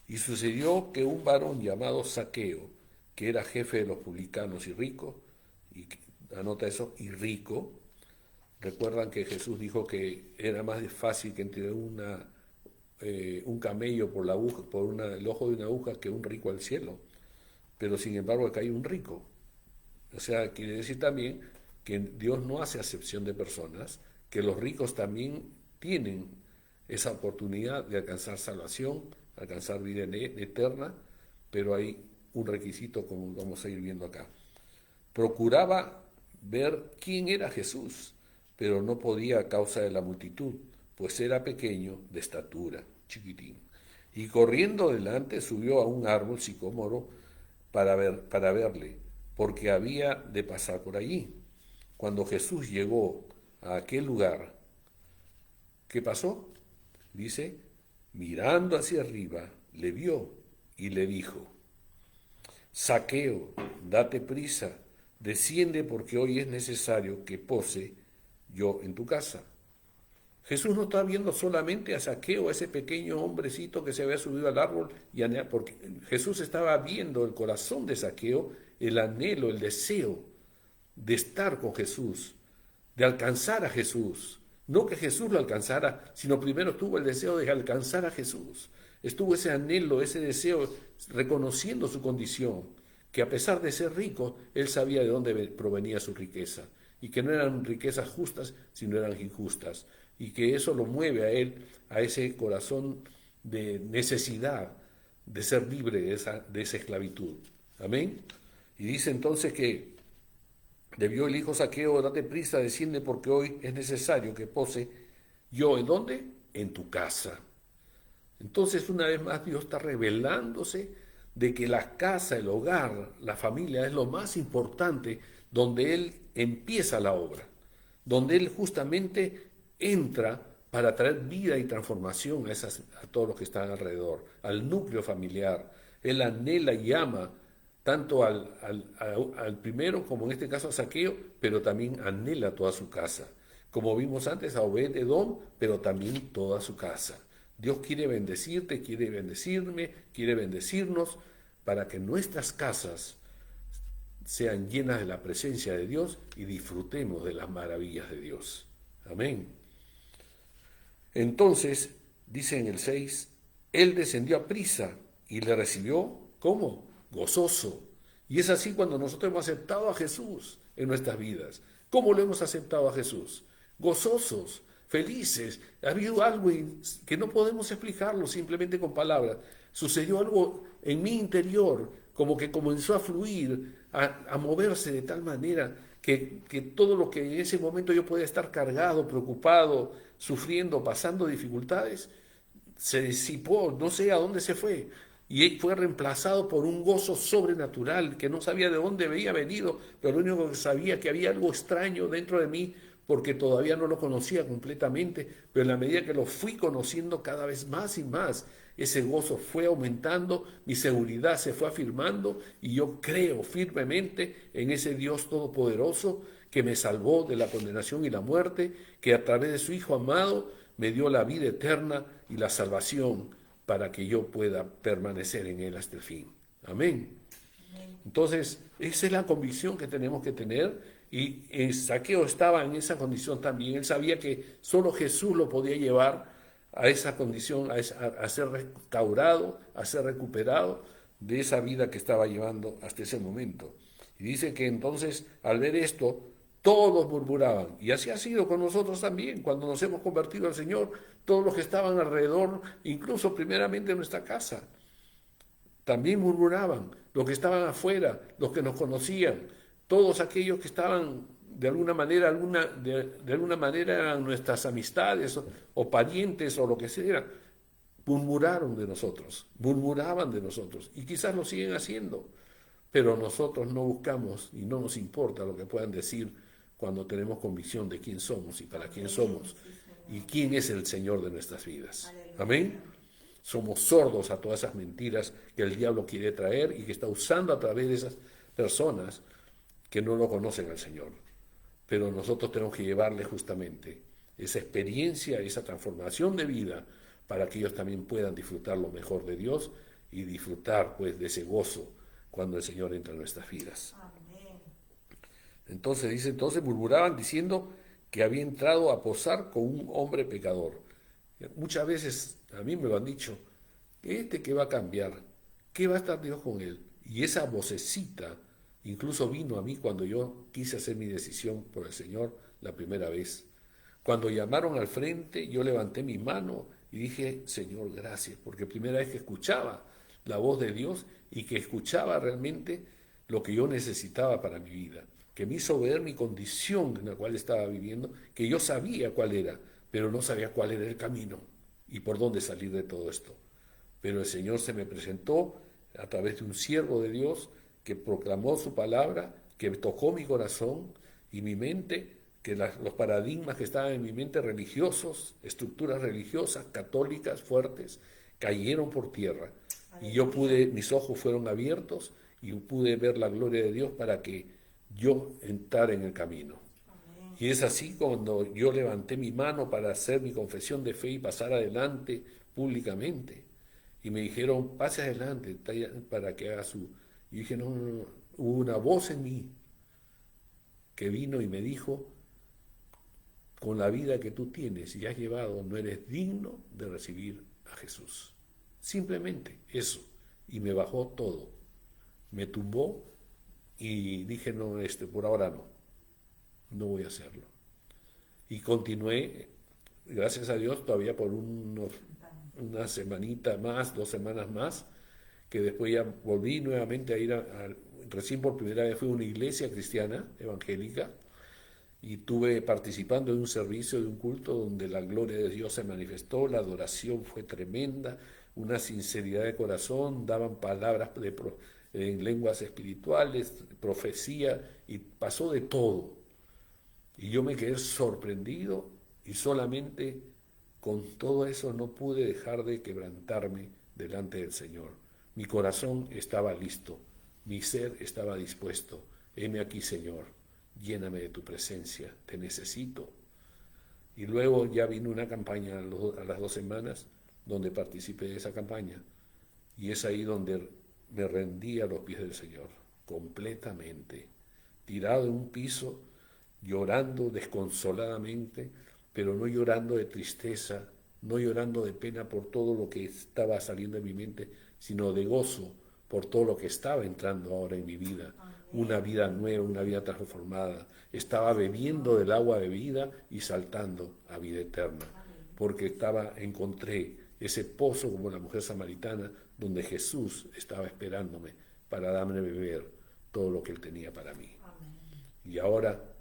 y sucedió que un varón llamado Zaqueo, que era jefe de los publicanos y rico, y anota eso, y rico. Recuerdan que Jesús dijo que era más fácil que entre un camello por el ojo de una aguja que un rico al cielo. Pero sin embargo acá hay un rico. O sea, quiere decir también que Dios no hace acepción de personas, que los ricos también tienen esa oportunidad de alcanzar salvación, alcanzar vida eterna, pero hay un requisito como vamos a ir viendo acá. Procuraba ver quién era Jesús, pero no podía a causa de la multitud, pues era pequeño de estatura, chiquitín. Y corriendo delante subió a un árbol sicómoro para verle, porque había de pasar por allí. Cuando Jesús llegó a aquel lugar, ¿qué pasó? Dice, mirando hacia arriba, le vio y le dijo, Zaqueo, date prisa, desciende porque hoy es necesario que pose yo en tu casa. Jesús no está viendo solamente a Zaqueo, a ese pequeño hombrecito que se había subido al árbol, porque Jesús estaba viendo el corazón de Zaqueo, el anhelo, el deseo de estar con Jesús, de alcanzar a Jesús. No que Jesús lo alcanzara, sino primero tuvo el deseo de alcanzar a Jesús. Estuvo ese anhelo, ese deseo, reconociendo su condición, que a pesar de ser rico, él sabía de dónde provenía su riqueza, y que no eran riquezas justas, sino eran injustas, y que eso lo mueve a él, a ese corazón de necesidad de ser libre de esa esclavitud. Amén. Y dice entonces que debió el hijo Zaqueo, date prisa, desciende porque hoy es necesario que pose yo, ¿en dónde? En tu casa. Entonces una vez más Dios está revelándose de que la casa, el hogar, la familia es lo más importante, donde Él empieza la obra, donde Él justamente entra para traer vida y transformación a todos los que están alrededor, al núcleo familiar. Él anhela y ama tanto al primero, como en este caso a Zaqueo, pero también anhela toda su casa. Como vimos antes a Obed-Edom, pero también toda su casa. Dios quiere bendecirte, quiere bendecirme, quiere bendecirnos para que nuestras casas sean llenas de la presencia de Dios y disfrutemos de las maravillas de Dios. Amén. Entonces, dice en el 6, Él descendió a prisa y le recibió, ¿cómo? Gozoso. Y es así cuando nosotros hemos aceptado a Jesús en nuestras vidas. ¿Cómo lo hemos aceptado a Jesús? Gozosos, felices. Ha habido algo que no podemos explicarlo simplemente con palabras. Sucedió algo en mi interior, como que comenzó a fluir, a moverse de tal manera que todo lo que en ese momento yo podía estar cargado, preocupado, sufriendo, pasando dificultades, se disipó, no sé a dónde se fue, y fue reemplazado por un gozo sobrenatural que no sabía de dónde había venido, pero lo único que sabía que había algo extraño dentro de mí porque todavía no lo conocía completamente, pero en la medida que lo fui conociendo cada vez más y más, ese gozo fue aumentando, mi seguridad se fue afirmando y yo creo firmemente en ese Dios todopoderoso que me salvó de la condenación y la muerte, que a través de su Hijo amado me dio la vida eterna y la salvación para que yo pueda permanecer en Él hasta el fin. Amén. Entonces, esa es la convicción que tenemos que tener y Zaqueo estaba en esa condición también. Él sabía que solo Jesús lo podía llevar a esa condición, a ser restaurado, a ser recuperado de esa vida que estaba llevando hasta ese momento. Y dice que entonces, al ver esto, todos murmuraban. Y así ha sido con nosotros también. Cuando nos hemos convertido al Señor, todos los que estaban alrededor, incluso primeramente en nuestra casa, también murmuraban. Los que estaban afuera, los que nos conocían, todos aquellos que estaban de alguna manera, de alguna manera eran nuestras amistades o parientes o lo que sea, murmuraron de nosotros, murmuraban de nosotros y quizás lo siguen haciendo, pero nosotros no buscamos y no nos importa lo que puedan decir cuando tenemos convicción de quién somos y para quién somos y quién es el Señor de nuestras vidas. Amén. Somos sordos a todas esas mentiras que el diablo quiere traer y que está usando a través de esas personas que no lo conocen al Señor. Pero nosotros tenemos que llevarles justamente esa experiencia, esa transformación de vida para que ellos también puedan disfrutar lo mejor de Dios y disfrutar pues de ese gozo cuando el Señor entra en nuestras vidas. Amén. Entonces murmuraban diciendo que había entrado a posar con un hombre pecador. Muchas veces a mí me lo han dicho, que va a cambiar, ¿qué va a estar Dios con él? Y esa vocecita incluso vino a mí cuando yo quise hacer mi decisión por el Señor la primera vez. Cuando llamaron al frente, yo levanté mi mano y dije, Señor, gracias, porque primera vez que escuchaba la voz de Dios y que escuchaba realmente lo que yo necesitaba para mi vida, que me hizo ver mi condición en la cual estaba viviendo, que yo sabía cuál era, pero no sabía cuál era el camino y por dónde salir de todo esto. Pero el Señor se me presentó a través de un siervo de Dios que proclamó su palabra, que tocó mi corazón y mi mente, que los paradigmas que estaban en mi mente religiosos, estructuras religiosas, católicas, fuertes, cayeron por tierra. Y yo mis ojos fueron abiertos y pude ver la gloria de Dios para que yo entrara en el camino. Y es así cuando yo levanté mi mano para hacer mi confesión de fe y pasar adelante públicamente. Y me dijeron, pase adelante para que haga su... Y dije, no, hubo una voz en mí que vino y me dijo, con la vida que tú tienes y has llevado, no eres digno de recibir a Jesús. Simplemente eso. Y me bajó todo. Me tumbó y dije, no, por ahora no voy a hacerlo. Y continué, gracias a Dios, todavía por una semanita más, 2 semanas más, que después ya volví nuevamente a ir recién por primera vez fui a una iglesia cristiana, evangélica, y estuve participando en un servicio, de un culto donde la gloria de Dios se manifestó, la adoración fue tremenda, una sinceridad de corazón, daban palabras en lenguas espirituales, profecía, y pasó de todo. Y yo me quedé sorprendido y solamente con todo eso no pude dejar de quebrantarme delante del Señor. Mi corazón estaba listo, mi ser estaba dispuesto. Heme aquí, Señor, lléname de tu presencia, te necesito. Y luego ya vino una campaña a las 2 semanas donde participé de esa campaña. Y es ahí donde me rendí a los pies del Señor, completamente, tirado en un piso, llorando desconsoladamente, pero no llorando de tristeza, no llorando de pena por todo lo que estaba saliendo de mi mente, sino de gozo por todo lo que estaba entrando ahora en mi vida. Una vida nueva, una vida transformada. Estaba bebiendo del agua de vida y saltando a vida eterna, porque encontré ese pozo como la mujer samaritana, donde Jesús estaba esperándome para darme a beber todo lo que Él tenía para mí. Y ahora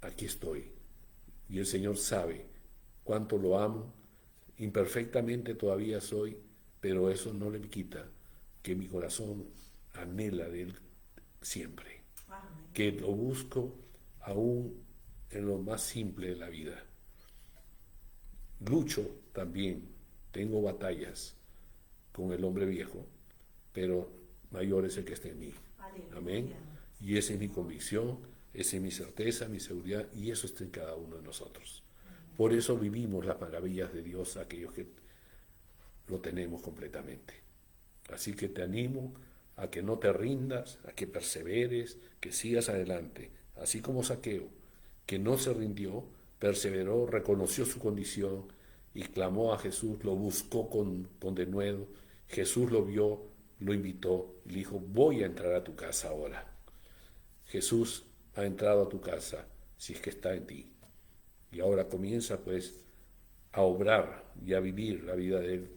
aquí estoy. Y el Señor sabe cuánto lo amo. Imperfectamente todavía soy, pero eso no le quita que mi corazón anhela de Él siempre. Amén. Que lo busco aún en lo más simple de la vida. Lucho también, tengo batallas con el hombre viejo, pero mayor es el que está en mí. Aleluya. Amén. Y esa es mi convicción, esa es mi certeza, mi seguridad, y eso está en cada uno de nosotros. Por eso vivimos las maravillas de Dios, aquellos que lo tenemos completamente. Así que te animo a que no te rindas, a que perseveres, que sigas adelante, así como Zaqueo, que no se rindió, perseveró, reconoció su condición y clamó a Jesús, lo buscó con denuedo. Jesús lo vio, lo invitó y le dijo, voy a entrar a tu casa ahora. Jesús ha entrado a tu casa si es que está en ti. Y ahora comienza pues a obrar y a vivir la vida de Él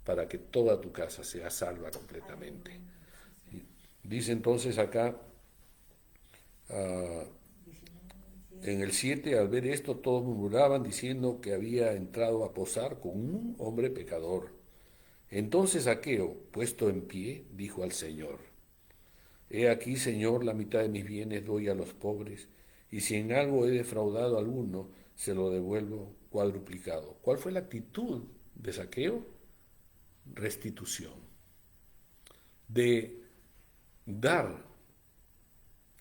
para que toda tu casa sea salva completamente. Dice entonces acá, en el 7, al ver esto, todos murmuraban diciendo que había entrado a posar con un hombre pecador. Entonces Zaqueo, puesto en pie, dijo al Señor, he aquí, Señor, la mitad de mis bienes doy a los pobres, y si en algo he defraudado a alguno, se lo devuelvo cuadruplicado. ¿Cuál fue la actitud de Zaqueo? Restitución. De dar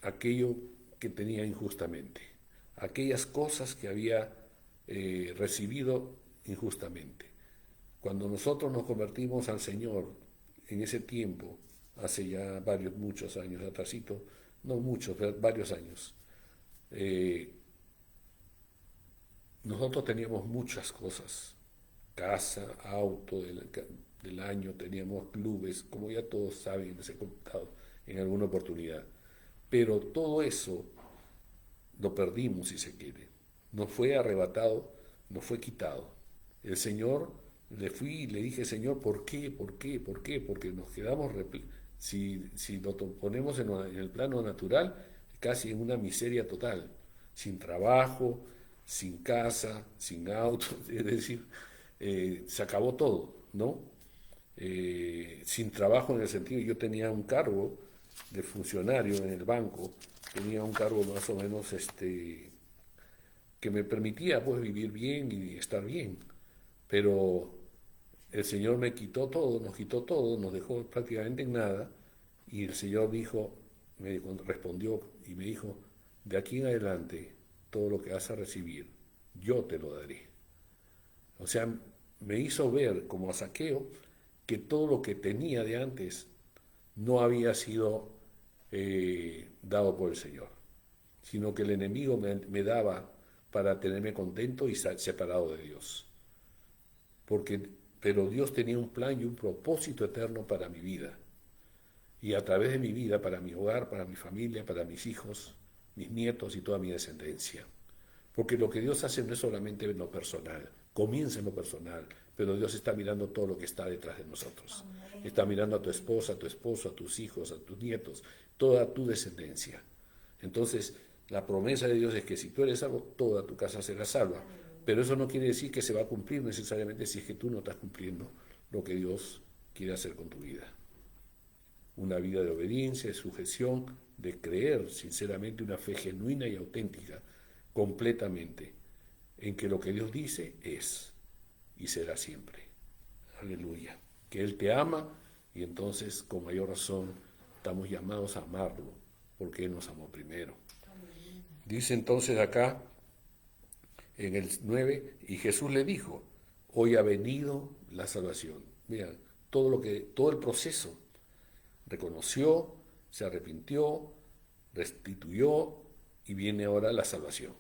aquello que tenía injustamente, aquellas cosas que había recibido injustamente. Cuando nosotros nos convertimos al Señor en ese tiempo, hace ya muchos años atrásito, no muchos, pero varios años, nosotros teníamos muchas cosas, casa, auto del año, teníamos clubes, como ya todos saben, les he contado en alguna oportunidad. Pero todo eso lo perdimos, si se quiere. Nos fue arrebatado, nos fue quitado. El Señor, le dije, Señor, ¿por qué? ¿Por qué? ¿Por qué? Porque nos quedamos, si lo ponemos en el plano natural, casi en una miseria total, sin trabajo, sin casa, sin auto, es decir, se acabó todo, ¿no? Sin trabajo en el sentido, yo tenía un cargo de funcionario en el banco, tenía un cargo más o menos que me permitía pues vivir bien y estar bien, pero el Señor me quitó todo, nos dejó prácticamente en nada, y el Señor me respondió y me dijo, de aquí en adelante todo lo que vas a recibir, yo te lo daré. O sea, me hizo ver como a Zaqueo que todo lo que tenía de antes no había sido dado por el Señor, sino que el enemigo me daba para tenerme contento y separado de Dios. Pero Dios tenía un plan y un propósito eterno para mi vida. Y a través de mi vida, para mi hogar, para mi familia, para mis hijos, mis nietos y toda mi descendencia. Porque lo que Dios hace no es solamente en lo personal, comienza en lo personal, pero Dios está mirando todo lo que está detrás de nosotros. Está mirando a tu esposa, a tu esposo, a tus hijos, a tus nietos, toda tu descendencia. Entonces, la promesa de Dios es que si tú eres salvo, toda tu casa será salva. Pero eso no quiere decir que se va a cumplir necesariamente si es que tú no estás cumpliendo lo que Dios quiere hacer con tu vida. Una vida de obediencia, de sujeción, de creer sinceramente, una fe genuina y auténtica, completamente, en que lo que Dios dice es y será siempre. Aleluya. Que Él te ama y entonces con mayor razón estamos llamados a amarlo porque Él nos amó primero. Dice entonces acá en el 9, y Jesús le dijo, hoy ha venido la salvación. Mira, todo el proceso, reconoció, se arrepintió, restituyó y viene ahora la salvación.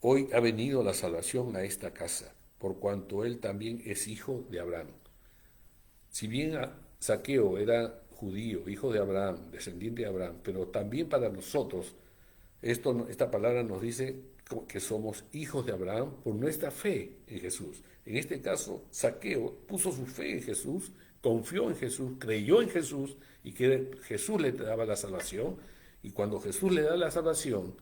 Hoy ha venido la salvación a esta casa, por cuanto él también es hijo de Abraham. Si bien Zaqueo era judío, hijo de Abraham, descendiente de Abraham, pero también para nosotros, esta palabra nos dice que somos hijos de Abraham por nuestra fe en Jesús. En este caso, Zaqueo puso su fe en Jesús, confió en Jesús, creyó en Jesús y que Jesús le daba la salvación. Y cuando Jesús le da la salvación,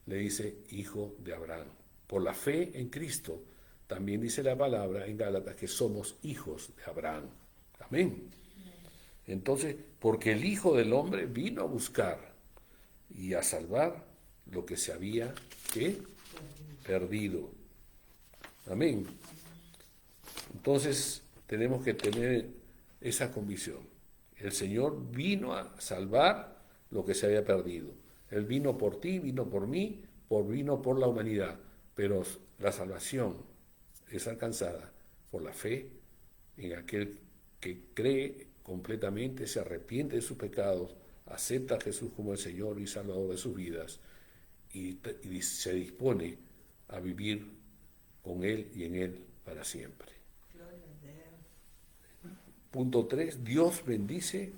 le dice hijo de Abraham. Por la fe en Cristo, también dice la palabra en Gálatas que somos hijos de Abraham. Amén. Entonces, porque el Hijo del Hombre vino a buscar y a salvar lo que se había perdido. Amén. Entonces, tenemos que tener esa convicción. El Señor vino a salvar lo que se había perdido. Él vino por ti, vino por mí, vino por la humanidad. Pero la salvación es alcanzada por la fe en aquel que cree completamente, se arrepiente de sus pecados, acepta a Jesús como el Señor y Salvador de sus vidas y se dispone a vivir con Él y en Él para siempre. Punto 3, Dios bendice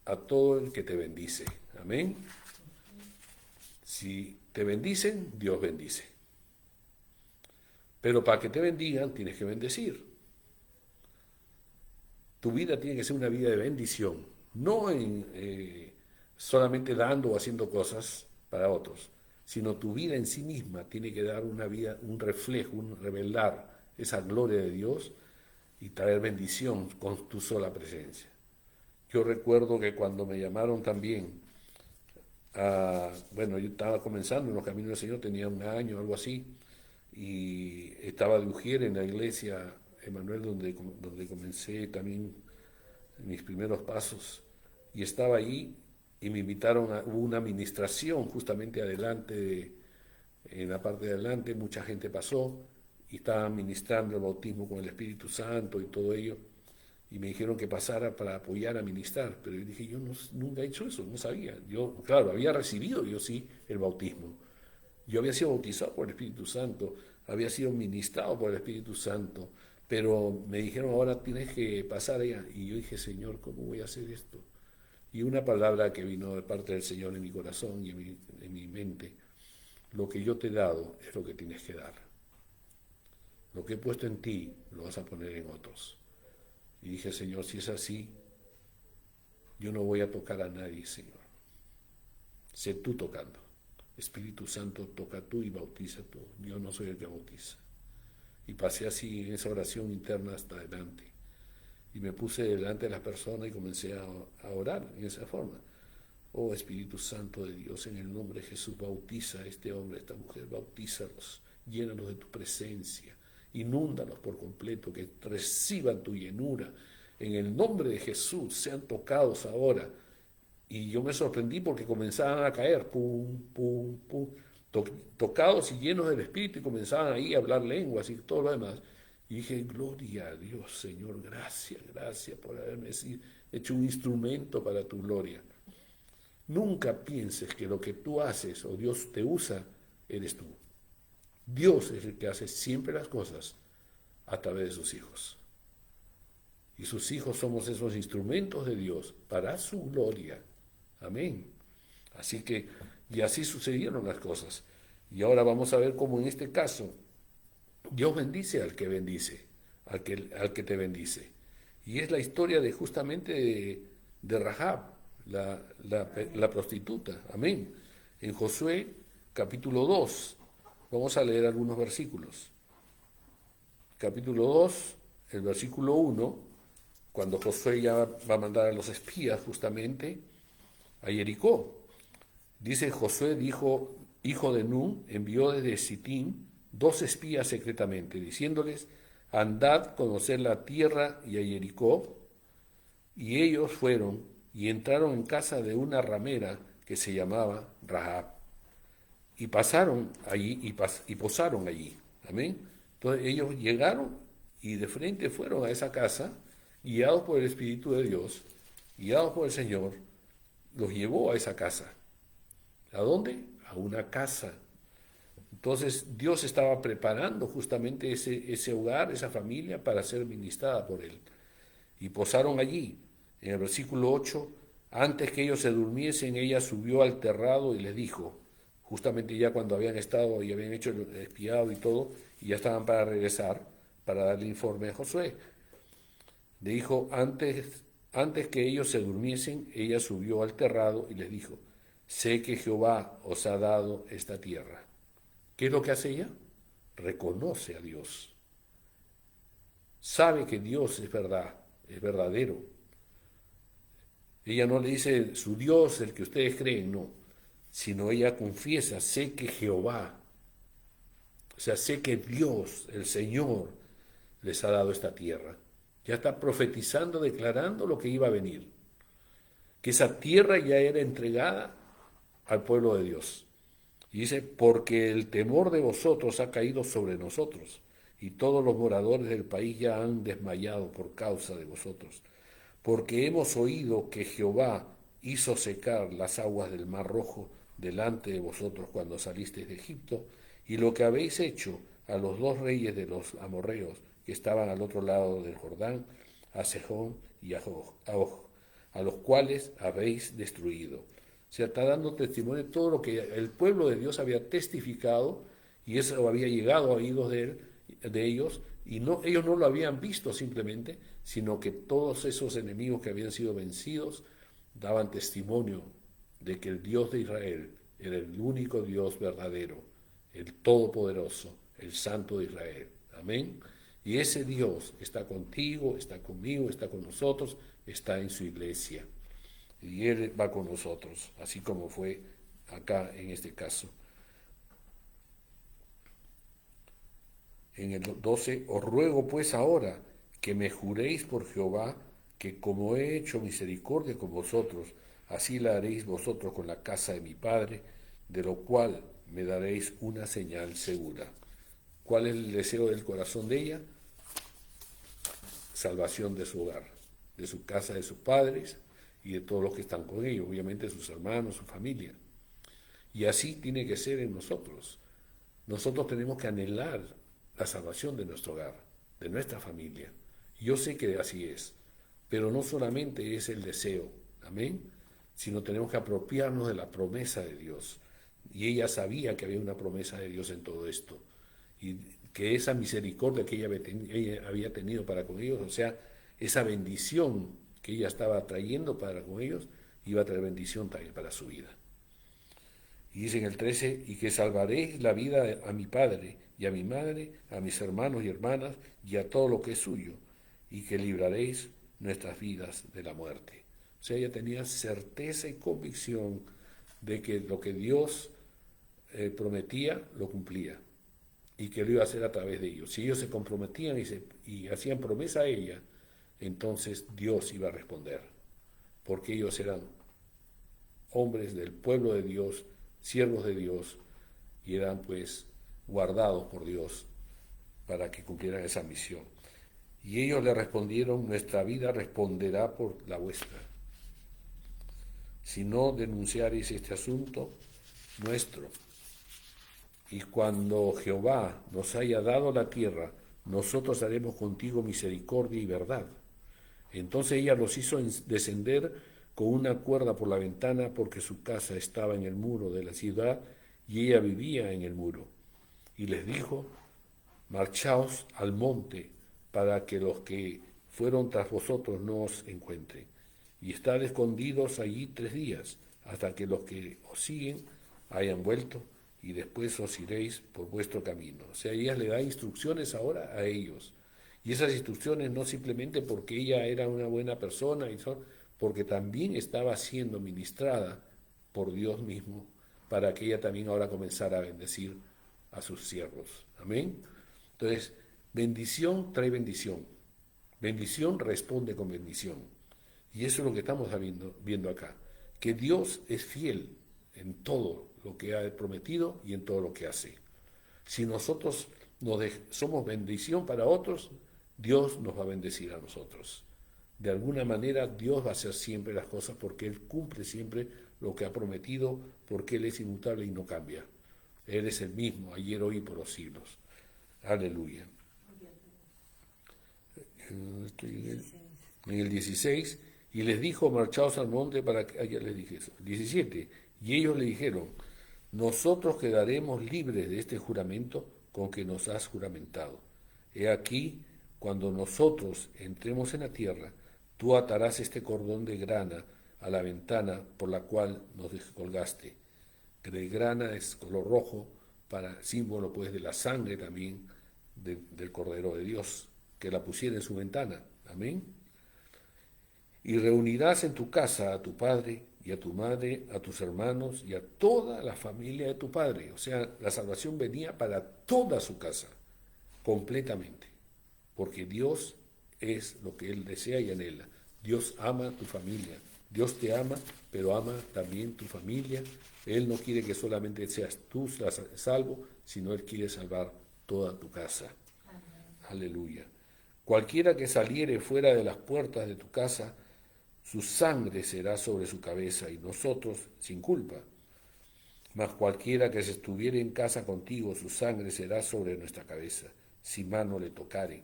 a todo el que te bendice. Amén. Si te bendicen, Dios bendice. Pero para que te bendigan, tienes que bendecir. Tu vida tiene que ser una vida de bendición, no solamente dando o haciendo cosas para otros, sino tu vida en sí misma tiene que dar una vida, un reflejo, revelar esa gloria de Dios y traer bendición con tu sola presencia. Yo recuerdo que cuando me llamaron también, yo estaba comenzando en los caminos del Señor, tenía 1 año, algo así, y estaba de ujier en la iglesia Emanuel, donde comencé también mis primeros pasos, y estaba ahí y me invitaron, hubo una administración justamente adelante, en la parte de adelante, mucha gente pasó y estaban ministrando el bautismo con el Espíritu Santo y todo ello, y me dijeron que pasara para apoyar a ministrar, pero yo dije, yo nunca he hecho eso, no sabía. Yo, claro, había recibido yo sí el bautismo, yo había sido bautizado por el Espíritu Santo, había sido ministrado por el Espíritu Santo, pero me dijeron, ahora tienes que pasar allá. Y yo dije, Señor, ¿cómo voy a hacer esto? Y una palabra que vino de parte del Señor en mi corazón y en mi mente, lo que yo te he dado es lo que tienes que dar. Lo que he puesto en ti, lo vas a poner en otros. Y dije, Señor, si es así, yo no voy a tocar a nadie, Señor. Sé tú tocando. Espíritu Santo, toca tú y bautiza tú. Yo no soy el que bautiza. Y pasé así en esa oración interna hasta adelante. Y me puse delante de las personas y comencé a orar en esa forma. Oh Espíritu Santo de Dios, en el nombre de Jesús, bautiza a este hombre, a esta mujer, bautízalos, llénalos de tu presencia, inúndalos por completo, que reciban tu llenura. En el nombre de Jesús, sean tocados ahora. Y yo me sorprendí porque comenzaban a caer, pum, pum, pum, tocados y llenos del Espíritu, y comenzaban ahí a hablar lenguas y todo lo demás. Y dije, gloria a Dios, Señor, gracias por haberme hecho un instrumento para tu gloria. Nunca pienses que lo que tú haces o Dios te usa, eres tú. Dios es el que hace siempre las cosas a través de sus hijos. Y sus hijos somos esos instrumentos de Dios para su gloria. Amén. Así que, y así sucedieron las cosas. Y ahora vamos a ver cómo en este caso Dios bendice al que bendice, al que te bendice. Y es la historia de justamente de Rahab, la prostituta. Amén. En Josué capítulo 2, vamos a leer algunos versículos. Capítulo 2, el versículo 1, cuando Josué ya va a mandar a los espías justamente a Jericó. Dice, Josué dijo, hijo de Nun, envió desde Sitín 2 espías secretamente, diciéndoles, andad, conocer la tierra y a Jericó. Y ellos fueron y entraron en casa de una ramera que se llamaba Rahab. Y pasaron allí y posaron allí. Amén. Entonces ellos llegaron y de frente fueron a esa casa, guiados por el Espíritu de Dios, guiados por el Señor, los llevó a esa casa. ¿A dónde? A una casa. Entonces Dios estaba preparando justamente ese hogar, esa familia, para ser ministrada por Él. Y posaron allí. En el versículo 8, antes que ellos se durmiesen, ella subió al terrado y les dijo, justamente ya cuando habían estado y habían hecho el espiado y todo, y ya estaban para regresar, para darle informe a Josué. Le dijo, antes que ellos se durmiesen, ella subió al terrado y les dijo, Sé que Jehová os ha dado esta tierra. ¿Qué es lo que hace ella? Reconoce a Dios. Sabe que Dios es verdad, es verdadero. Ella no le dice su Dios, el que ustedes creen, no, sino ella confiesa, sé que Jehová, o sea, sé que Dios, el Señor, les ha dado esta tierra. Ya está profetizando, declarando lo que iba a venir, que esa tierra ya era entregada al pueblo de Dios. Y dice, porque el temor de vosotros ha caído sobre nosotros, y todos los moradores del país ya han desmayado por causa de vosotros. Porque hemos oído que Jehová hizo secar las aguas del Mar Rojo delante de vosotros cuando salisteis de Egipto, y lo que habéis hecho a los dos reyes de los amorreos que estaban al otro lado del Jordán, a Sejón y a Og, a los cuales habéis destruido. O sea, está dando testimonio de todo lo que el pueblo de Dios había testificado, y eso había llegado a oídos de ellos, y no, ellos no lo habían visto simplemente, sino que todos esos enemigos que habían sido vencidos daban testimonio de que el Dios de Israel era el único Dios verdadero, el Todopoderoso, el Santo de Israel. Amén. Y ese Dios está contigo, está conmigo, está con nosotros, está en su iglesia. Y Él va con nosotros, así como fue acá en este caso. En el 12, os ruego pues ahora que me juréis por Jehová, que como he hecho misericordia con vosotros, así la haréis vosotros con la casa de mi padre, de lo cual me daréis una señal segura. ¿Cuál es el deseo del corazón de ella? Salvación de su hogar, de su casa, de sus padres y de todos los que están con ellos, obviamente sus hermanos, su familia. Y así tiene que ser en nosotros. Nosotros tenemos que anhelar la salvación de nuestro hogar, de nuestra familia. Yo sé que así es, pero no solamente es el deseo, amén, sino tenemos que apropiarnos de la promesa de Dios. Y ella sabía que había una promesa de Dios en todo esto, y que esa misericordia que ella había tenido para con ellos, o sea, esa bendición que ella estaba trayendo para con ellos, iba a traer bendición también para su vida. Y dice en el 13, y que salvaréis la vida a mi padre y a mi madre, a mis hermanos y hermanas, y a todo lo que es suyo, y que libraréis nuestras vidas de la muerte. O sea, ella tenía certeza y convicción de que lo que Dios prometía, lo cumplía, y que lo iba a hacer a través de ellos. Si ellos se comprometían y hacían promesa a ella, entonces Dios iba a responder, porque ellos eran hombres del pueblo de Dios, siervos de Dios, y eran pues guardados por Dios para que cumplieran esa misión. Y ellos le respondieron, nuestra vida responderá por la vuestra. Si no denunciaréis este asunto nuestro, y cuando Jehová nos haya dado la tierra, nosotros haremos contigo misericordia y verdad. Entonces ella los hizo descender con una cuerda por la ventana, porque su casa estaba en el muro de la ciudad y ella vivía en el muro. Y les dijo, marchaos al monte para que los que fueron tras vosotros no os encuentren, y estad escondidos allí 3 días, hasta que los que os siguen hayan vuelto, y después os iréis por vuestro camino. O sea, ella le da instrucciones ahora a ellos. Y esas instrucciones no simplemente porque ella era una buena persona, porque también estaba siendo ministrada por Dios mismo, para que ella también ahora comenzara a bendecir a sus siervos. Amén. Entonces, bendición trae bendición. Bendición responde con bendición. Y eso es lo que estamos viendo acá. Que Dios es fiel en todo lo que ha prometido y en todo lo que hace. Si nosotros somos bendición para otros, Dios nos va a bendecir a nosotros. De alguna manera Dios va a hacer siempre las cosas porque Él cumple siempre lo que ha prometido, porque Él es inmutable y no cambia. Él es el mismo, ayer, hoy y por los siglos. Aleluya. Estoy en el 16, y les dijo, marchaos al monte para que... Ayer les dije eso. 17, y ellos le dijeron, nosotros quedaremos libres de este juramento con que nos has juramentado. He aquí, cuando nosotros entremos en la tierra, tú atarás este cordón de grana a la ventana por la cual nos colgaste. Que de grana es color rojo, para símbolo pues de la sangre también del Cordero de Dios, que la pusiera en su ventana. Amén. Y reunirás en tu casa a tu padre y a tu madre, a tus hermanos y a toda la familia de tu padre. O sea, la salvación venía para toda su casa, completamente, porque Dios es lo que Él desea y anhela. Dios ama tu familia, Dios te ama, pero ama también tu familia. Él no quiere que solamente seas tú salvo, sino Él quiere salvar toda tu casa. Aleluya. Cualquiera que saliere fuera de las puertas de tu casa, su sangre será sobre su cabeza y nosotros sin culpa. Mas cualquiera que se estuviere en casa contigo, su sangre será sobre nuestra cabeza, si mano le tocare.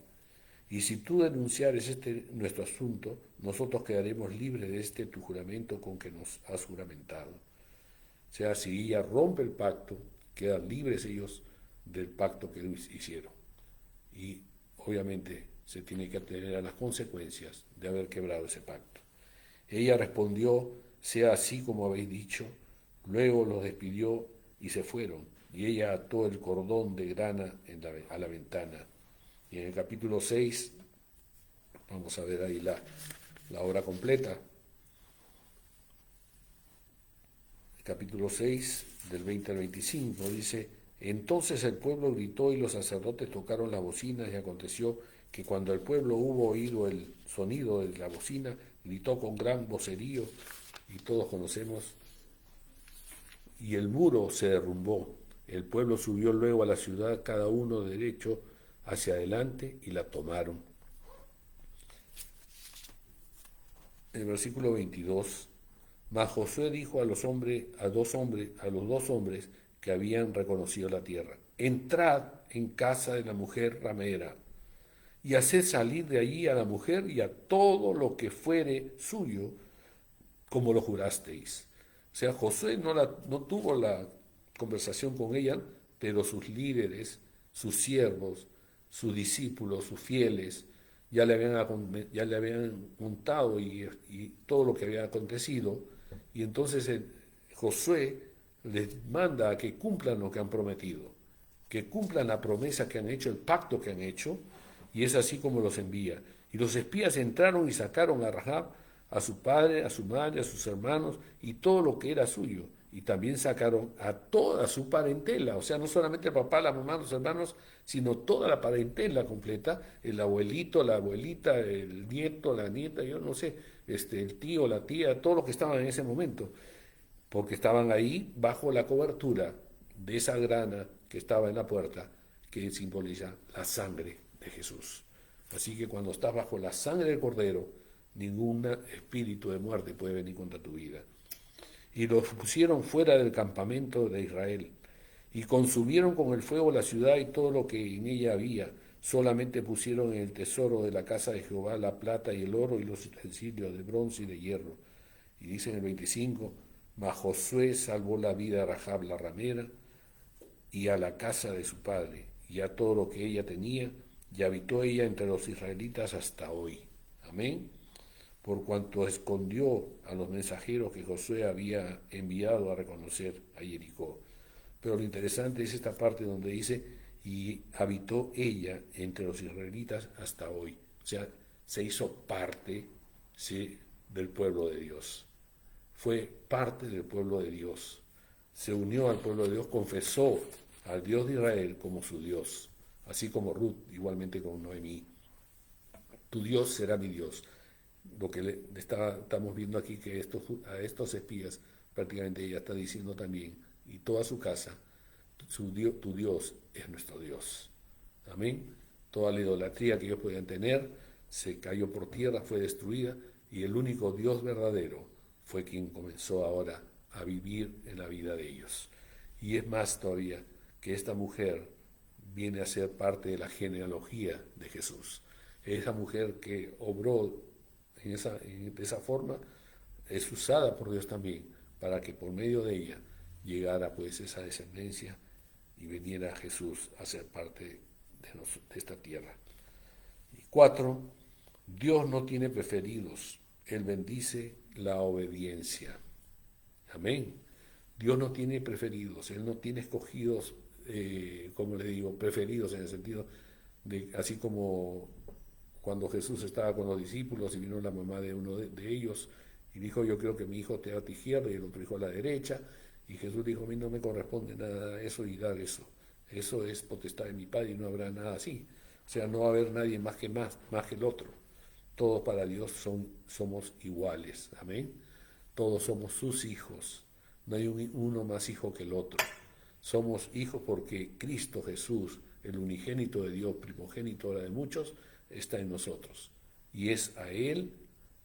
Y si tú denunciares nuestro asunto, nosotros quedaremos libres de este tu juramento con que nos has juramentado. O sea, si ella rompe el pacto, quedan libres ellos del pacto que hicieron. Y obviamente se tiene que atener a las consecuencias de haber quebrado ese pacto. Ella respondió, sea así como habéis dicho. Luego los despidió y se fueron. Y ella ató el cordón de grana a la ventana. Y en el capítulo 6, vamos a ver ahí la obra completa. El capítulo 6, del 20 al 25, dice: entonces el pueblo gritó y los sacerdotes tocaron las bocinas, y aconteció que cuando el pueblo hubo oído el sonido de la bocina, gritó con gran vocerío, y todos conocemos, y el muro se derrumbó. El pueblo subió luego a la ciudad, cada uno derecho hacia adelante, y la tomaron. El versículo 22, mas Josué dijo a los dos hombres que habían reconocido la tierra: entrad en casa de la mujer ramera, y haced salir de allí a la mujer y a todo lo que fuere suyo, como lo jurasteis. O sea, Josué no tuvo la conversación con ella, pero sus líderes, sus siervos, sus discípulos, sus fieles, ya le habían contado y todo lo que había acontecido. Y entonces Josué les manda a que cumplan lo que han prometido, que cumplan la promesa que han hecho, el pacto que han hecho, y es así como los envía. Y los espías entraron y sacaron a Rahab, a su padre, a su madre, a sus hermanos y todo lo que era suyo. Y también sacaron a toda su parentela, o sea, no solamente el papá, la mamá, los hermanos, sino toda la parentela completa, el abuelito, la abuelita, el nieto, la nieta, yo no sé, el tío, la tía, todo lo que estaban en ese momento, porque estaban ahí bajo la cobertura de esa grana que estaba en la puerta, que simboliza la sangre de Jesús. Así que cuando estás bajo la sangre del Cordero, ningún espíritu de muerte puede venir contra tu vida. Y los pusieron fuera del campamento de Israel, y consumieron con el fuego la ciudad y todo lo que en ella había. Solamente pusieron en el tesoro de la casa de Jehová la plata y el oro y los utensilios de bronce y de hierro. Y dice en el 25, mas Josué salvó la vida a Rahab la ramera y a la casa de su padre y a todo lo que ella tenía, y habitó ella entre los israelitas hasta hoy. Amén. Por cuanto escondió a los mensajeros que Josué había enviado a reconocer a Jericó. Pero lo interesante es esta parte donde dice, y habitó ella entre los israelitas hasta hoy. O sea, se hizo parte, ¿sí?, del pueblo de Dios. Fue parte del pueblo de Dios. Se unió al pueblo de Dios, confesó al Dios de Israel como su Dios. Así como Ruth, igualmente con Noemí. Tu Dios será mi Dios. Lo que estamos viendo aquí, que a estos espías prácticamente ella está diciendo también, y toda su casa, tu Dios es nuestro Dios. Amén. Toda la idolatría que ellos podían tener se cayó por tierra, fue destruida, y el único Dios verdadero fue quien comenzó ahora a vivir en la vida de ellos. Y es más todavía, que esta mujer viene a ser parte de la genealogía de Jesús. Esa mujer que obró de esa forma es usada por Dios también para que por medio de ella llegara pues esa descendencia y viniera Jesús a ser parte de esta tierra. Y 4, Dios no tiene preferidos, Él bendice la obediencia. Amén. Dios no tiene preferidos, Él no tiene escogidos, como le digo, preferidos en el sentido de, así como cuando Jesús estaba con los discípulos y vino la mamá de uno de ellos y dijo, yo creo que mi hijo te va a tu izquierda y el otro hijo a la derecha, y Jesús dijo, a mí no me corresponde nada eso y dar eso. Eso es potestad de mi Padre y no habrá nada así. O sea, no va a haber nadie más que el otro. Todos para Dios somos iguales. Amén. Todos somos sus hijos. No hay uno más hijo que el otro. Somos hijos porque Cristo Jesús, el unigénito de Dios, primogénito ahora de muchos, está en nosotros. Y es a Él,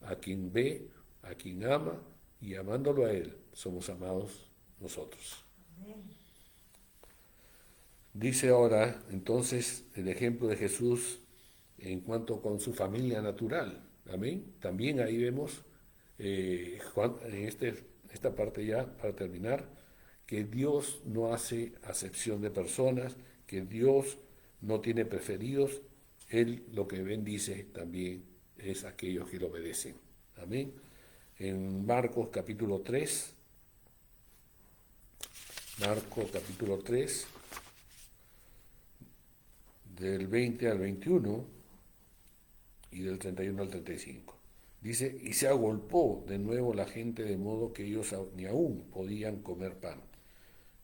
a quien ve, a quien ama, y amándolo a Él, somos amados nosotros. Dice ahora, entonces, el ejemplo de Jesús en cuanto con su familia natural. Amén. También ahí vemos, Juan, en esta parte ya, para terminar, que Dios no hace acepción de personas, que Dios no tiene preferidos. Él lo que bendice también es aquellos que lo obedecen. Amén. En Marcos capítulo 3, del 20 al 21 y del 31 al 35. Dice, y se agolpó de nuevo la gente de modo que ellos ni aún podían comer pan.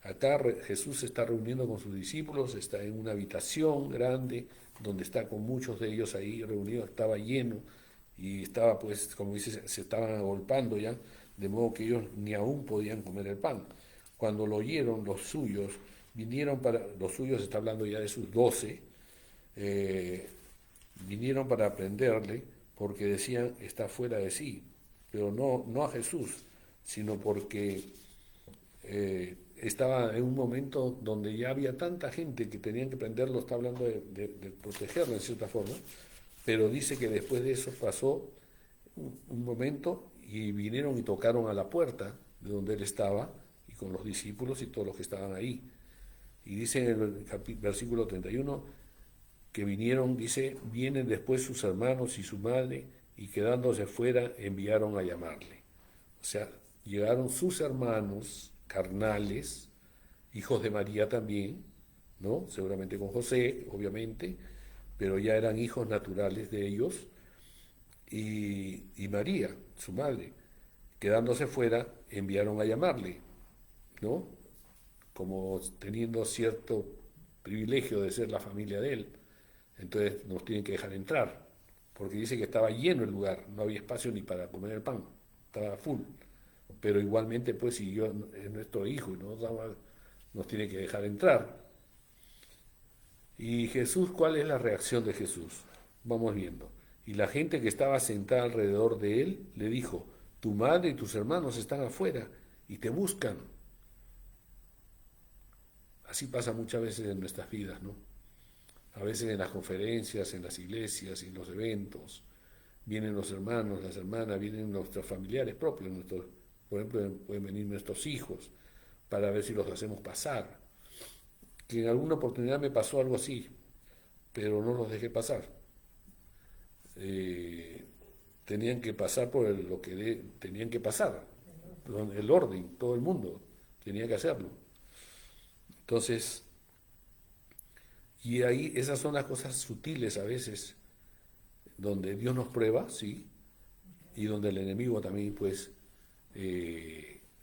Acá Jesús se está reuniendo con sus discípulos, está en una habitación grande donde está con muchos de ellos ahí reunidos, estaba lleno y estaba pues, como dice, se estaban agolpando ya, de modo que ellos ni aún podían comer el pan. Cuando lo oyeron los suyos, los suyos está hablando ya de sus 12, vinieron para aprenderle porque decían está fuera de sí, pero no a Jesús, sino porque estaba en un momento donde ya había tanta gente que tenían que prenderlo, está hablando de protegerlo en cierta forma, pero dice que después de eso pasó un momento y vinieron y tocaron a la puerta de donde él estaba y con los discípulos y todos los que estaban ahí. Y dice en el versículo 31 que vinieron, dice, vienen después sus hermanos y su madre y quedándose fuera enviaron a llamarle. O sea, llegaron sus hermanos carnales, hijos de María también, ¿no? Seguramente con José, obviamente, pero ya eran hijos naturales de ellos, y María, su madre, quedándose fuera, enviaron a llamarle, ¿no? Como teniendo cierto privilegio de ser la familia de él. Entonces nos tienen que dejar entrar, porque dice que estaba lleno el lugar, no había espacio ni para comer el pan, estaba full. Pero igualmente, pues, si yo es nuestro hijo y nos tiene que dejar entrar. Y Jesús, ¿cuál es la reacción de Jesús? Vamos viendo. Y la gente que estaba sentada alrededor de él le dijo, tu madre y tus hermanos están afuera y te buscan. Así pasa muchas veces en nuestras vidas, ¿no? A veces en las conferencias, en las iglesias, en los eventos, vienen los hermanos, las hermanas, vienen nuestros familiares propios, por ejemplo, pueden venir nuestros hijos, para ver si los hacemos pasar. Que en alguna oportunidad me pasó algo así, pero no los dejé pasar. Tenían que pasar por lo que tenían que pasar, el orden, todo el mundo tenía que hacerlo. Entonces, y ahí esas son las cosas sutiles a veces, donde Dios nos prueba, sí, y donde el enemigo también pues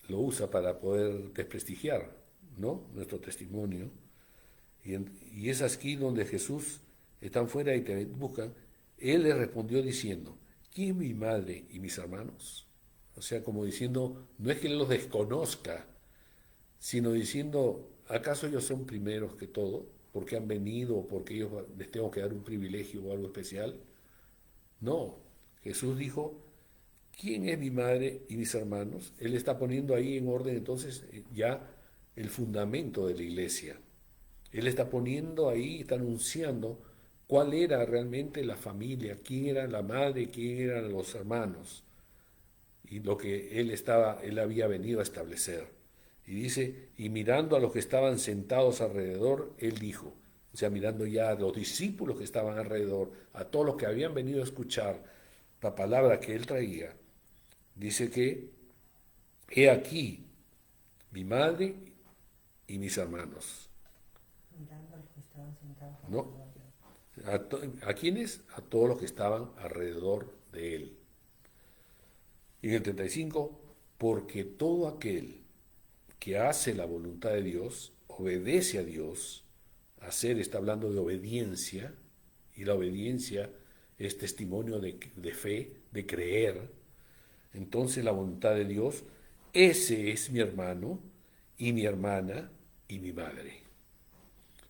lo usa para poder desprestigiar, ¿no?, nuestro testimonio. Y es aquí donde Jesús están fuera y te buscan. Él les respondió diciendo, ¿quién es mi madre y mis hermanos? O sea, como diciendo, no es que Él los desconozca, sino diciendo, ¿acaso ellos son primeros que todo? ¿Porque han venido o porque ellos les tengo que dar un privilegio o algo especial? No, Jesús dijo, ¿quién es mi madre y mis hermanos? Él está poniendo ahí en orden entonces ya el fundamento de la iglesia. Él está poniendo ahí, está anunciando cuál era realmente la familia, quién era la madre, quién eran los hermanos, y lo que él había venido a establecer. Y dice, y mirando a los que estaban sentados alrededor, él dijo, o sea, mirando ya a los discípulos que estaban alrededor, a todos los que habían venido a escuchar la palabra que él traía, Dice que, he aquí mi madre y mis hermanos. Mirando a los que estaban sentados ¿No? alrededor de él. ¿A quiénes? A todos los que estaban alrededor de él. Y en el 35, porque todo aquel que hace la voluntad de Dios, obedece a Dios. Hacer está hablando de obediencia, y la obediencia es testimonio de fe, de creer. Entonces la voluntad de Dios, ese es mi hermano y mi hermana y mi madre.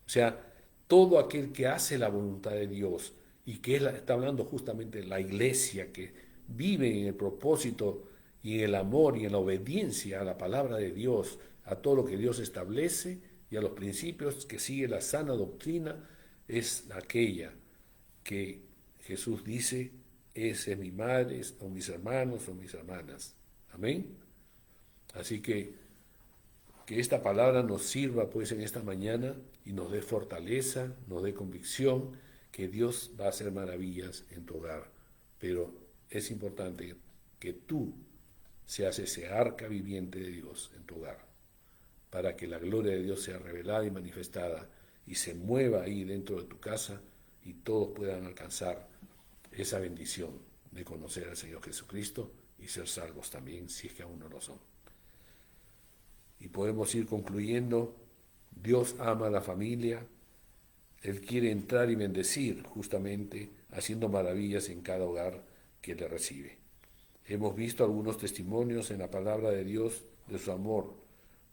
O sea, todo aquel que hace la voluntad de Dios y que está hablando justamente de la iglesia que vive en el propósito y en el amor y en la obediencia a la palabra de Dios, a todo lo que Dios establece y a los principios que sigue la sana doctrina, es aquella que Jesús dice, esa es mi madre, son mis hermanos, son mis hermanas. Amén. Así que esta palabra nos sirva pues en esta mañana y nos dé fortaleza, nos dé convicción que Dios va a hacer maravillas en tu hogar. Pero es importante que tú seas ese arca viviente de Dios en tu hogar, para que la gloria de Dios sea revelada y manifestada y se mueva ahí dentro de tu casa y todos puedan alcanzar esa bendición de conocer al Señor Jesucristo y ser salvos también, si es que aún no lo son. Y podemos ir concluyendo, Dios ama a la familia, Él quiere entrar y bendecir justamente haciendo maravillas en cada hogar que le recibe. Hemos visto algunos testimonios en la palabra de Dios de su amor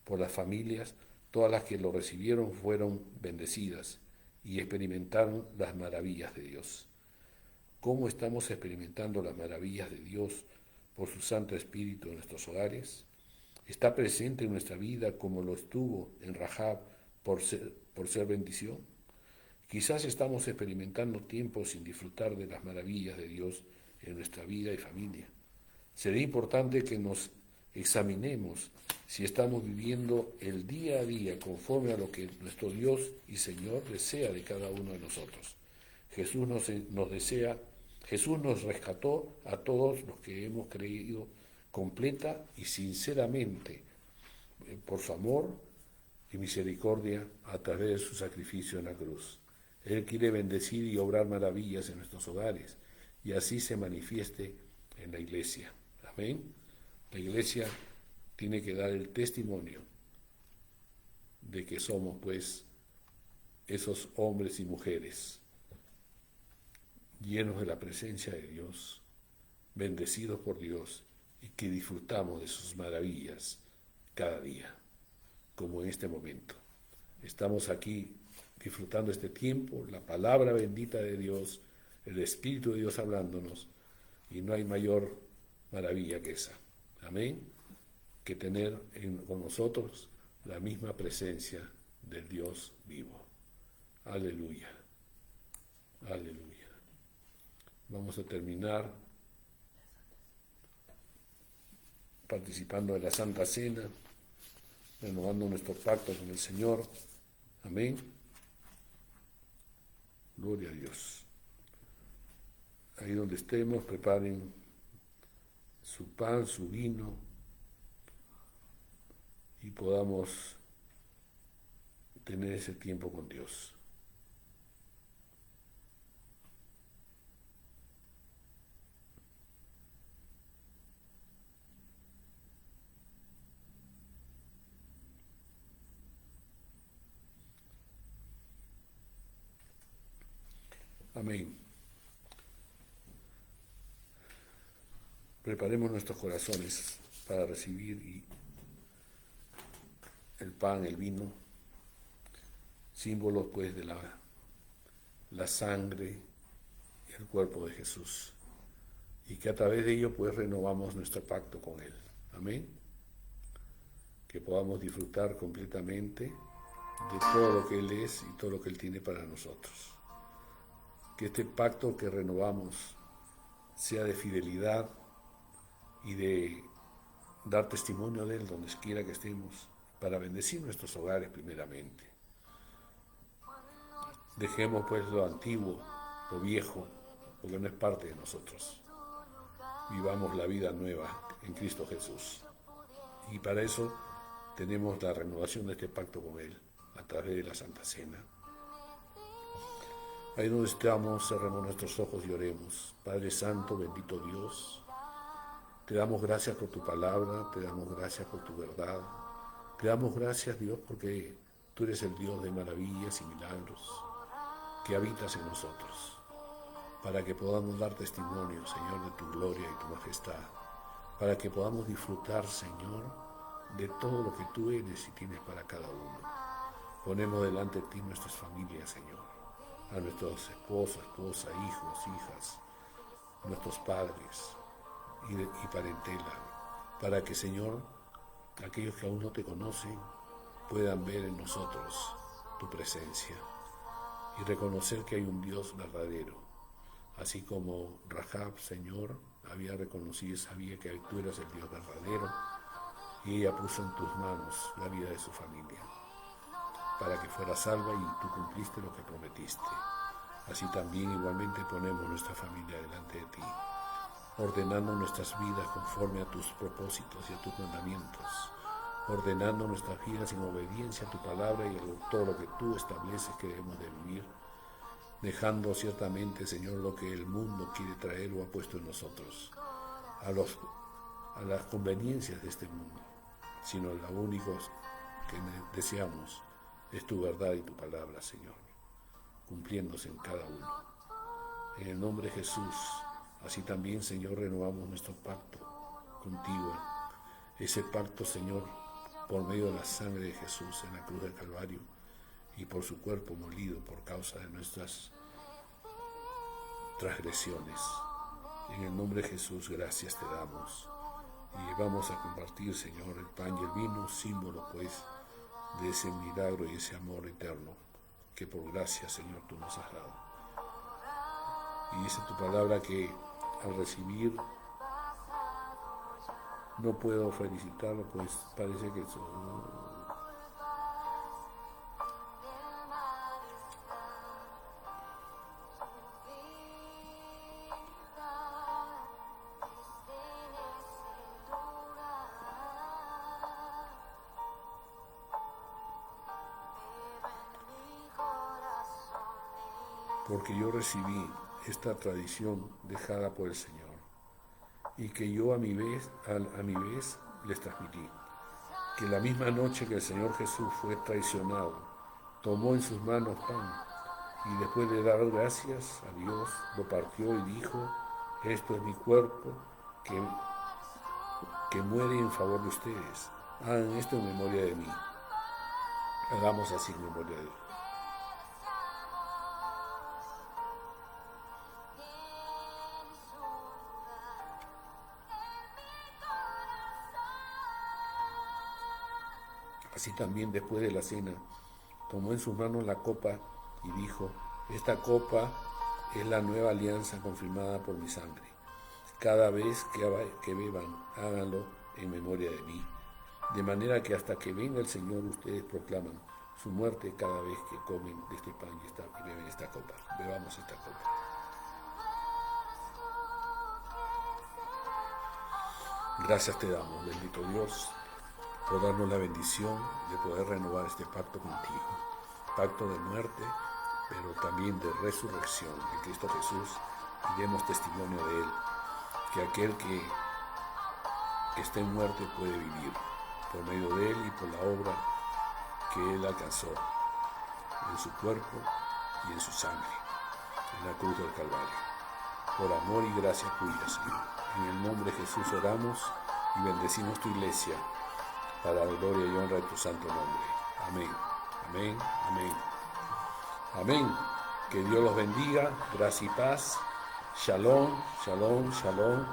por las familias, todas las que lo recibieron fueron bendecidas y experimentaron las maravillas de Dios. ¿Cómo estamos experimentando las maravillas de Dios por su Santo Espíritu en nuestros hogares? ¿Está presente en nuestra vida como lo estuvo en Rahab por ser bendición? Quizás estamos experimentando tiempos sin disfrutar de las maravillas de Dios en nuestra vida y familia. Sería importante que nos examinemos si estamos viviendo el día a día conforme a lo que nuestro Dios y Señor desea de cada uno de nosotros. Jesús nos rescató a todos los que hemos creído completa y sinceramente por su amor y misericordia a través de su sacrificio en la cruz. Él quiere bendecir y obrar maravillas en nuestros hogares y así se manifieste en la iglesia. Amén. La iglesia tiene que dar el testimonio de que somos pues esos hombres y mujeres llenos de la presencia de Dios, bendecidos por Dios y que disfrutamos de sus maravillas cada día, como en este momento. Estamos aquí disfrutando este tiempo, la palabra bendita de Dios, el Espíritu de Dios hablándonos, y no hay mayor maravilla que esa. Amén. Que tener con nosotros la misma presencia del Dios vivo. Aleluya. Aleluya. Vamos a terminar participando de la Santa Cena, renovando nuestro pacto con el Señor. Amén. Gloria a Dios. Ahí donde estemos, preparen su pan, su vino, y podamos tener ese tiempo con Dios. Amén. Preparemos nuestros corazones para recibir el pan, el vino, símbolos pues de la sangre y el cuerpo de Jesús, y que a través de ello pues renovamos nuestro pacto con Él. Amén. Que podamos disfrutar completamente de todo lo que Él es y todo lo que Él tiene para nosotros. Que este pacto que renovamos sea de fidelidad y de dar testimonio de Él donde quiera que estemos, para bendecir nuestros hogares primeramente. Dejemos pues lo antiguo, lo viejo, porque no es parte de nosotros. vivamos la vida nueva en Cristo Jesús. Y para eso tenemos la renovación de este pacto con Él a través de la Santa Cena. Ahí donde estamos, cerremos nuestros ojos y oremos. Padre Santo, bendito Dios, te damos gracias por tu palabra, te damos gracias por tu verdad, te damos gracias, Dios, porque tú eres el Dios de maravillas y milagros que habitas en nosotros, para que podamos dar testimonio, Señor, de tu gloria y tu majestad, para que podamos disfrutar, Señor, de todo lo que tú eres y tienes para cada uno. Ponemos delante de ti nuestras familias, Señor, a nuestros esposos, esposas, hijos, hijas, nuestros padres y parentela, para que, Señor, aquellos que aún no te conocen puedan ver en nosotros tu presencia y reconocer que hay un Dios verdadero, así como Rahab, Señor, había reconocido y sabía que tú eras el Dios verdadero, y ella puso en tus manos la vida de su familia para que fuera salva, y tú cumpliste lo que prometiste. Así también igualmente ponemos nuestra familia delante de ti, ordenando nuestras vidas conforme a tus propósitos y a tus mandamientos, ordenando nuestras vidas en obediencia a tu palabra y a todo lo que tú estableces que debemos de vivir, dejando ciertamente, Señor, lo que el mundo quiere traer o ha puesto en nosotros, a las conveniencias de este mundo, sino lo único que deseamos es tu verdad y tu palabra, Señor, cumpliéndose en cada uno. En el nombre de Jesús, así también, Señor, renovamos nuestro pacto contigo, ese pacto, Señor, por medio de la sangre de Jesús en la cruz del Calvario y por su cuerpo molido por causa de nuestras transgresiones. En el nombre de Jesús, gracias te damos. Y vamos a compartir, Señor, el pan y el vino, símbolo, pues, de ese milagro y ese amor eterno que por gracia, Señor, tú nos has dado. Y dice tu palabra que al recibir, no puedo felicitarlo, pues parece que porque yo recibí esta tradición dejada por el Señor, y que yo a mi vez les transmití, que la misma noche que el Señor Jesús fue traicionado, tomó en sus manos pan, y después de dar gracias a Dios, lo partió y dijo: esto es mi cuerpo que muere en favor de ustedes, hagan esto en memoria de mí. Hagamos así en memoria de Él. Así también, después de la cena, tomó en sus manos la copa y dijo: esta copa es la nueva alianza confirmada por mi sangre. Cada vez que beban, háganlo en memoria de mí. De manera que hasta que venga el Señor, ustedes proclaman su muerte cada vez que comen de este pan y beben esta copa. Bebamos esta copa. Gracias te damos, bendito Dios, por darnos la bendición de poder renovar este pacto contigo, pacto de muerte, pero también de resurrección de Cristo Jesús, y demos testimonio de Él, que aquel que está en muerte puede vivir, por medio de Él y por la obra que Él alcanzó en su cuerpo y en su sangre, en la cruz del Calvario, por amor y gracia tuya, Señor. En el nombre de Jesús oramos y bendecimos tu iglesia, para la gloria y honra de tu santo nombre. Amén, amén, amén. Amén. Que Dios los bendiga, gracia y paz. Shalom, shalom, shalom,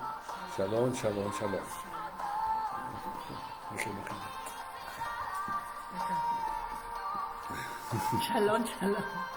shalom, shalom, shalom. Shalom, shalom.